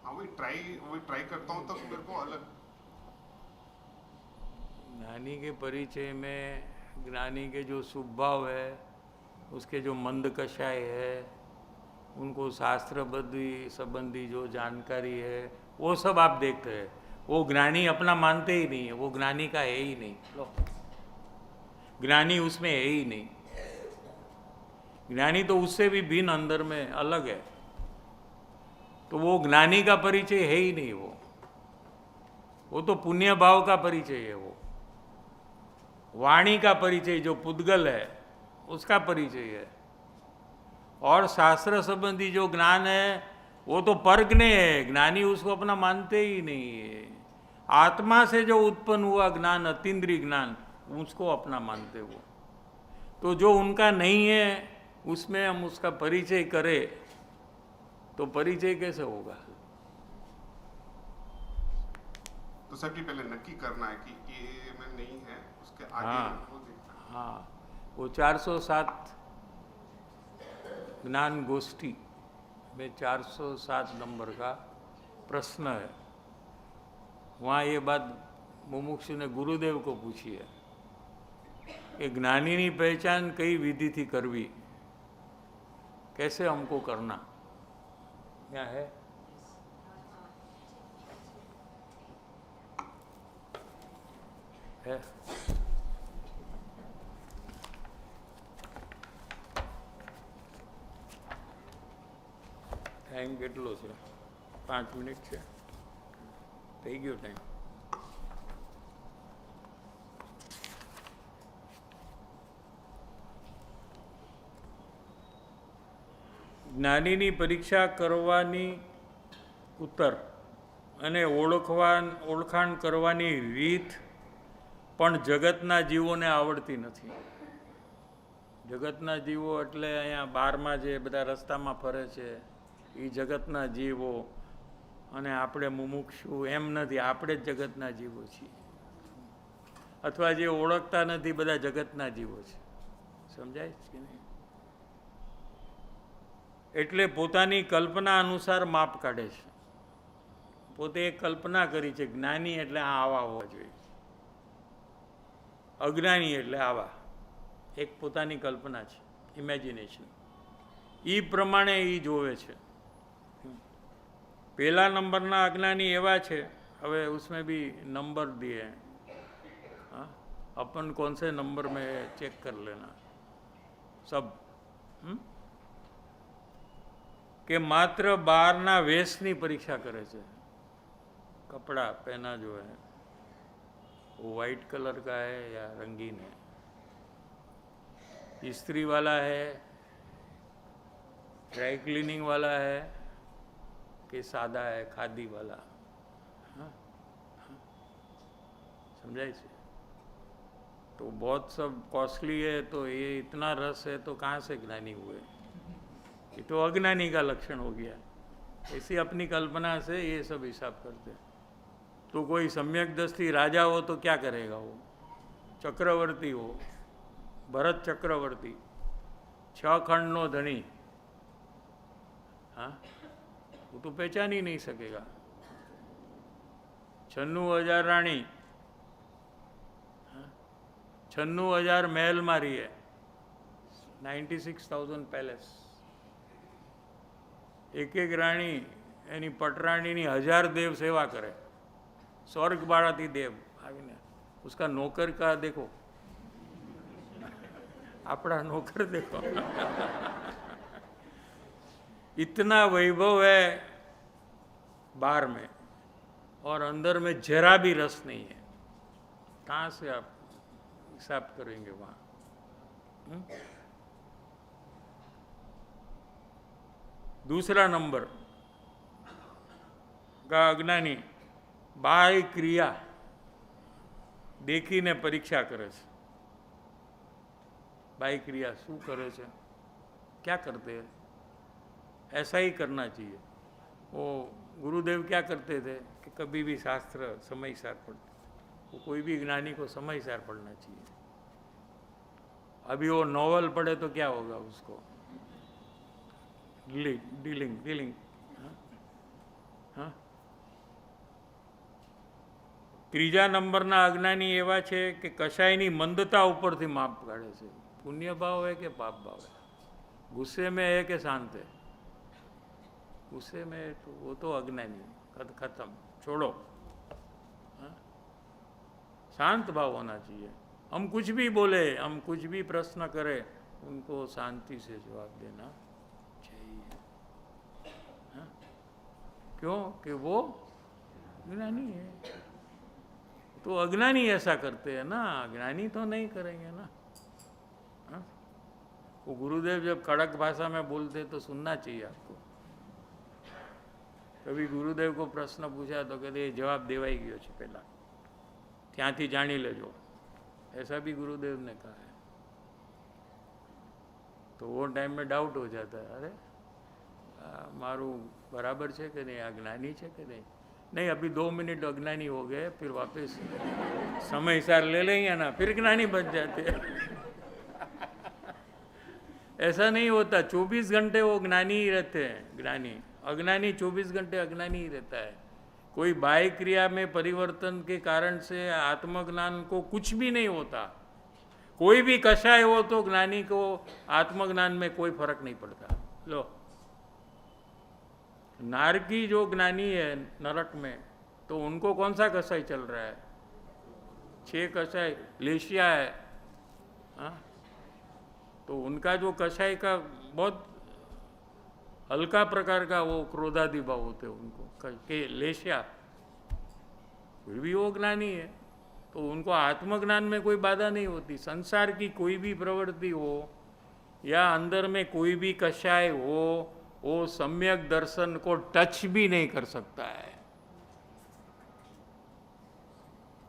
हाँ, वही ट्राई करता हूँ तब मेरे को अलग। ज्ञानी के परिचय में ज्ञानी के जो शुभ भाव है, उसके जो मंद कषाय है, उनको शास्त्रबद्ध संबंधी जो जानकारी है, वो सब आप देखते हैं। वो ज्ञानी अपना मानते ही नहीं है, वो ज्ञानी का है ही नहीं। लो, ज्ञानी उसमें है ही नहीं। ज्ञानी तो उससे भी भिन्न अंदर में अलग है, तो वो ज्ञानी का परिचय है ही नहीं। वो तो पुण्य भाव का परिचय है। वो वाणी का परिचय जो पुद्गल है उसका परिचय है, और शास्त्र संबंधी जो ज्ञान है वो तो परज्ञ है, ज्ञानी उसको अपना मानते ही नहीं है। आत्मा से जो उत्पन्न हुआ ज्ञान, अतीन्द्रिय ज्ञान, उसको अपना मानते वो। तो जो उनका नहीं है उसमें हम उसका परिचय करें तो परिचय कैसे होगा। तो सबकी पहले नक्की करना है कि ये में नहीं है, उसके आगे वो देखना। हाँ, वो 407 ज्ञान गोष्ठी में 407 नंबर का प्रश्न है। वहाँ ये बात मुमुक्षु ने गुरुदेव को पूछी है कि ज्ञानीनी पहचान कई विधि थी करवी, कैसे हमको करना, क्या है। है। ટાઈમ કેટલો છે? 5 મિનિટ છે. થઈ ગયો ટાઈમ. જ્ઞાનીની પરીક્ષા કરવાની ઉત્તર અને ઓળખાણ કરવાની રીત પણ જગતના જીવોને આવડતી નથી. જગતના જીવો એટલે અહીંયા બહારમાં જે બધા રસ્તામાં ફરે છે એ જગતના જીવો, અને આપણે મુમુક્ષુ એમ નથી, આપણે જ જગતના જીવો છીએ. અથવા જે ઓળખતા નથી બધા જગતના જીવો છે. સમજાય છે કે નહીં? એટલે પોતાની કલ્પના અનુસાર માપ કાઢે છે. પોતે એક કલ્પના કરી છે, જ્ઞાની એટલે આવા હોવા જોઈએ, અજ્ઞાની એટલે આવા. એક પોતાની કલ્પના છે, ઇમેજિનેશન. એ પ્રમાણે એ જોવે છે. पहला नंबर ना अज्ञानी एवा छे, હવે उसमें भी नंबर दिए, हाँ, अपन कौन से नंबर में चेक कर लेना सब. કે માત્ર બહારના વેશની પરીક્ષા કરે છે. कपड़ा पहना जो है वो वाइट कलर का है या रंगीन है, इस्त्री वाला है, ड्राई क्लीनिंग वाला है कि सादा है, खादी वाला. हाँ, हाँ, समझाए से? तो बहुत सब कॉस्टली है, तो ये इतना रस है, तो कहाँ से ज्ञानी हुए? ये तो अज्ञानी का लक्षण हो गया. ऐसी अपनी कल्पना से ये सब हिसाब करते हैं. तो कोई सम्यक दृष्टि राजा हो तो क्या करेगा? वो चक्रवर्ती हो, भरत चक्रवर्ती, 6 खंड नो धनी, हाँ, वो तो पहचान ही नहीं सकेगा. 96,000 रानी, 96,000 महल मारी है, 96,000 पैलेस. एक एक रानी एनी पटरानी नी 1000 देव सेवा करे. स्वर्ग बाड़ाती देव आवीने उसका नौकर का देखो, अपना नौकर देखो. इतना वैभव है बाहर में और अंदर में जरा भी रस नहीं है. कहाँ से आप हिसाब करेंगे वहाँ? दूसरा नंबर का अज्ञानी बाह्य क्रिया देखीने परीक्षा करे छे. बाह्य क्रिया शू करे छे, क्या करते हैं, ऐसा ही करना चाहिए. वो गुरुदेव क्या करते थे कि कभी भी शास्त्र समयसार पढ़ते. वो कोई भी ज्ञानी को समयसार पढ़ना चाहिए. अभी वो नॉवल पढ़े तो क्या होगा उसको? डीलिंग. हाँ, ત્રીજા નંબરના અજ્ઞાની એવા છે કે કશાયની મંદતા ઉપરથી માપ કાઢે છે. પુણ્ય ભાવ है कि पाप भाव है, गुस्से में है कि शांत है. गुस्से में है तो वो तो अज्ञानी, खत्म, छोड़ो. हाँ? शांत भाव होना चाहिए. हम कुछ भी बोले, हम कुछ भी प्रश्न करें, उनको शांति से जवाब देना चाहिए. हाँ? क्यों? कि वो ज्ञानी है. तो अज्ञानी ऐसा करते हैं ना, ज्ञानी तो नहीं करेंगे ना. हाँ? वो गुरुदेव जब कड़क भाषा में बोलते तो सुनना चाहिए आपको. कभी गुरुदेव को प्रश्न पूछा तो कहते जवाब देवाई गयो छे, पहला ત્યાંથી જાણી લેજો. ऐसा भी गुरुदेव ने कहा है. तो वो टाइम में डाउट हो जाता है, अरे मारू बराबर है कि नहीं, अज्ञानी है कि नहीं. नहीं, अभी 2 मिनट अज्ञानी हो गए, फिर वापस समय सार ले लेंगे ना, फिर ज्ञानी बन जाते हैं. ऐसा नहीं होता. 24 घंटे वो ज्ञानी ही रहते हैं. ज्ञानी अज्ञानी 24 घंटे अज्ञानी ही रहता है. कोई बाह्य क्रिया में परिवर्तन के कारण से आत्मज्ञान को कुछ भी नहीं होता. कोई भी कषाय हो तो ज्ञानी को आत्मज्ञान में कोई फर्क नहीं पड़ता. लो, नारकी जो ज्ञानी है नरक में, तो उनको कौन सा कसाई चल रहा है? 6 कषाय लेशिया है, हाँ, तो उनका जो कषाय का बहुत हल्का प्रकार का वो क्रोधादि भाव होते हैं उनको के लेशिया, फिर भी वो ज्ञानी है, तो उनको आत्मज्ञान में कोई बाधा नहीं होती। संसार की कोई भी प्रवृत्ति हो या अंदर में कोई भी कषाय हो, वो सम्यक दर्शन को टच भी नहीं कर सकता है।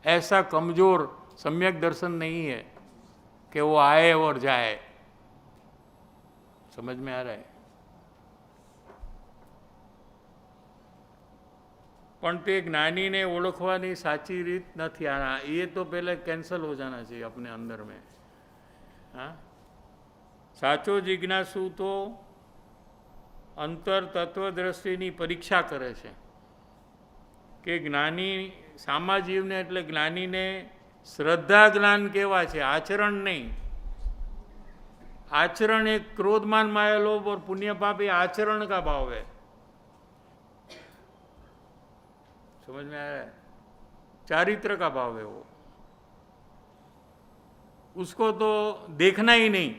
ऐसा कमजोर सम्यक दर्शन नहीं है कि वो आए और जाए। समझ में आ रहा है? પણ તે જ્ઞાનીને ઓળખવાની સાચી રીત નથી। આના એ તો પહેલે કેન્સલ हो जाना चाहिए अपने अंदर में। हाँ, સાચો જિજ્ઞાસુ તો અંતર તત્વદ્રષ્ટિની પરીક્ષા કરે છે કે જ્ઞાની સામા જીવને એટલે જ્ઞાનીને શ્રદ્ધા જ્ઞાન કેવા છે, આચરણ નહીં। आचरण एक क्रोधमान माया लोभ और पुण्य पाप, ये आचरण का भाव है। समझ में आ रहा है? चारित्र का भाव है वो, उसको तो देखना ही नहीं,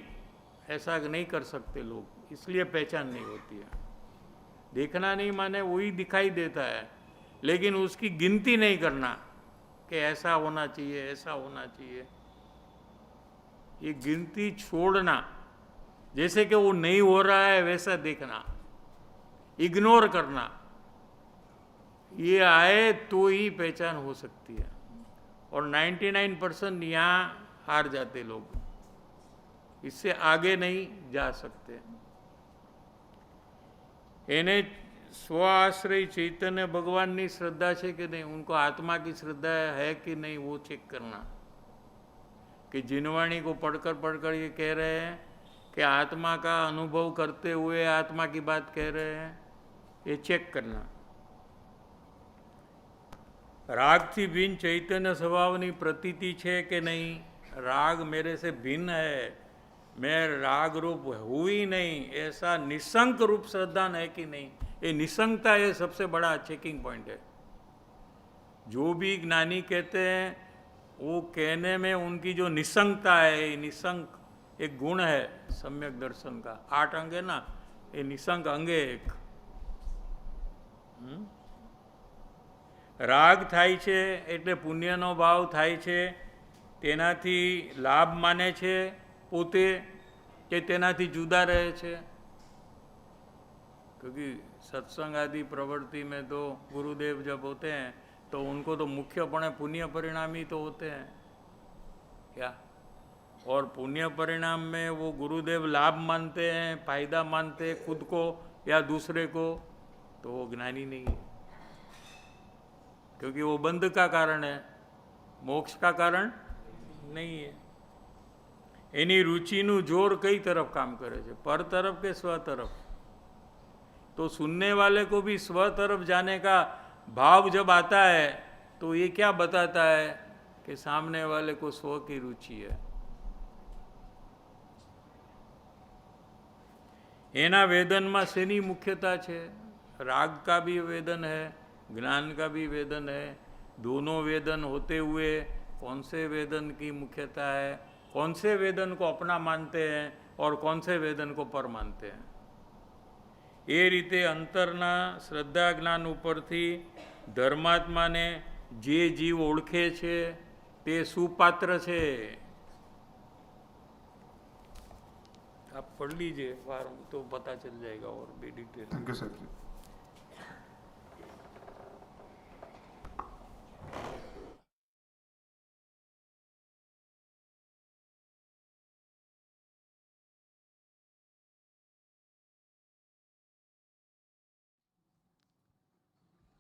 ऐसा नहीं कर सकते लोग, इसलिए पहचान नहीं होती है। देखना नहीं माने वही दिखाई देता है, लेकिन उसकी गिनती नहीं करना कि ऐसा होना चाहिए, ऐसा होना चाहिए। ये गिनती छोड़ना, जैसे कि वो नहीं हो रहा है वैसा देखना, इग्नोर करना, ये आए तो ही पहचान हो सकती है। और 99% यहाँ हार जाते लोग, इससे आगे नहीं जा सकते। इन्हें स्व आश्रय चैतन्य भगवान की श्रद्धा है कि नहीं, उनको आत्मा की श्रद्धा है कि नहीं, वो चेक करना। कि जिनवाणी को पढ़कर ये कह रहे हैं कि आत्मा का अनुभव करते हुए आत्मा की बात कह रहे हैं, ये चेक करना। राग थी भिन्न चैतन्य स्वभावनी प्रतीति है कि नहीं, राग मेरे से भिन्न है, मैं राग रूप हूँ ही नहीं, ऐसा निसंक रूप श्रद्धा है कि नहीं। ये निसंकता ये सबसे बड़ा चेकिंग पॉइंट है। जो भी ज्ञानी कहते हैं वो कहने में उनकी जो निसंकता है, निसंक एक गुण है सम्यक दर्शन का। 8 अंग है ना, ये निसंक अंग है एक। राग थाय छे એટલે પુણ્યનો ભાવ થાય છે, તેનાથી લાભ માને છે પોતે કે તેનાથી જુદા રહે છે। क्योंकि सत्संग आदि प्रवृत्ति में तो गुरुदेव जब होते हैं तो उनको तो मुख्यपणे पुण्य परिणामी तो होते हैं क्या, और पुण्य परिणाम में वो गुरुदेव लाभ मानते हैं, फायदा मानते हैं खुद को या दूसरे को, तो वो ज्ञानी नहीं है। क्योंकि वो बंध का कारण है, मोक्ष का कारण नहीं है। एनी रुचिनु जोर कई तरफ काम करे छे, पर तरफ के स्व तरफ। तो सुनने वाले को भी स्व तरफ जाने का भाव जब आता है तो ये क्या बताता है कि सामने वाले को स्व की रुचि है। एना वेदन में शेनी मुख्यता है, राग का भी वेदन है, ज्ञान का भी वेदन है। दोनों वेदन होते हुए कौन से वेदन की मुख्यता है, कौन से वेदन को अपना मानते हैं और कौन से वेदन को पर मानते हैं। ये रीते अंतरना श्रद्धा ज्ञान उपरथी धर्मात्मा ने जे जीव ओळखे छे ते सुपात्र छे। आप पढ़ लीजिए फार्म तो पता चल जाएगा और भी डिटेल। थैंक यू सर जी।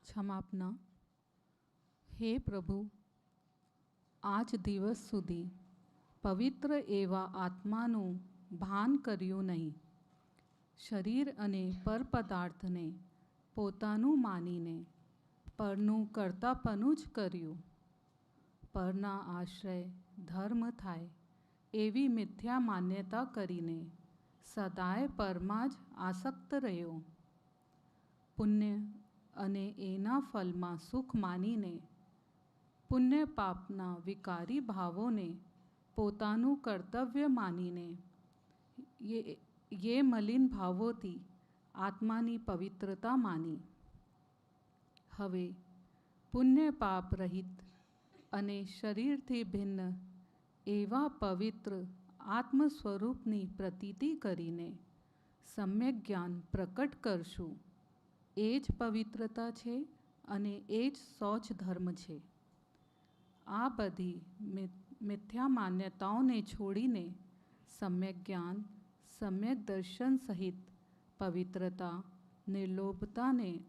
क्षमापना। हे प्रभु, આજ દિવસ સુધી પવિત્ર એવા આત્માનું ભાન કર્યું નહીં। શરીર અને પર પદાર્થને પોતાનું માનીને પરનું કર્તાપણું જ કર્યું। પરના આશ્રય ધર્મ થાય એવી મિથ્યા માન્યતા કરીને સદાય પરમાં જ આસક્ત રહ્યો। પુણ્ય અને એના ફલમાં સુખ માનીને પુણ્ય પાપના વિકારી ભાવોને પોતાનું કર્તવ્ય માનીને ये મલિન ભાવોથી આત્માની પવિત્રતા માની હવે પુણ્ય પાપ રહિત અને શરીરથી ભિન્ન એવા પવિત્ર આત્મ સ્વરૂપની પ્રતીતિ કરીને સમ્યક જ્ઞાન પ્રકટ કરશું. એ જ પવિત્રતા છે અને એ જ શૌચ ધર્મ છે. આ બધી મિથ્યા માન્યતાઓને છોડીને સમ્યક જ્ઞાન, સમ્યક દર્શન સહિત પવિત્રતા, નિર્લોભતાને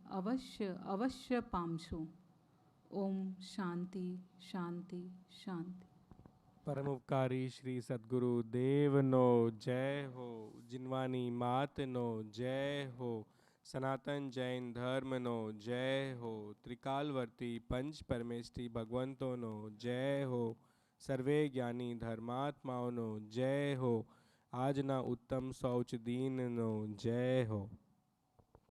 અવશ્ય પામશું. ઓમ શાંતિ શાંતિ શાંતિ. પરમોપકારી શ્રી સદગુરુ દેવનો જય હો. જીનવાની માતનો જય હો. સનાતન જૈન ધર્મનો જય હો. ત્રિકાલવર્તી પંચ પરમેષ્ઠી ભગવંતોનો જય હો. સર્વે જ્ઞાની ધર્માત્માઓનો જય હો. આજના ઉત્તમ શૌચ દિનનો જય હો.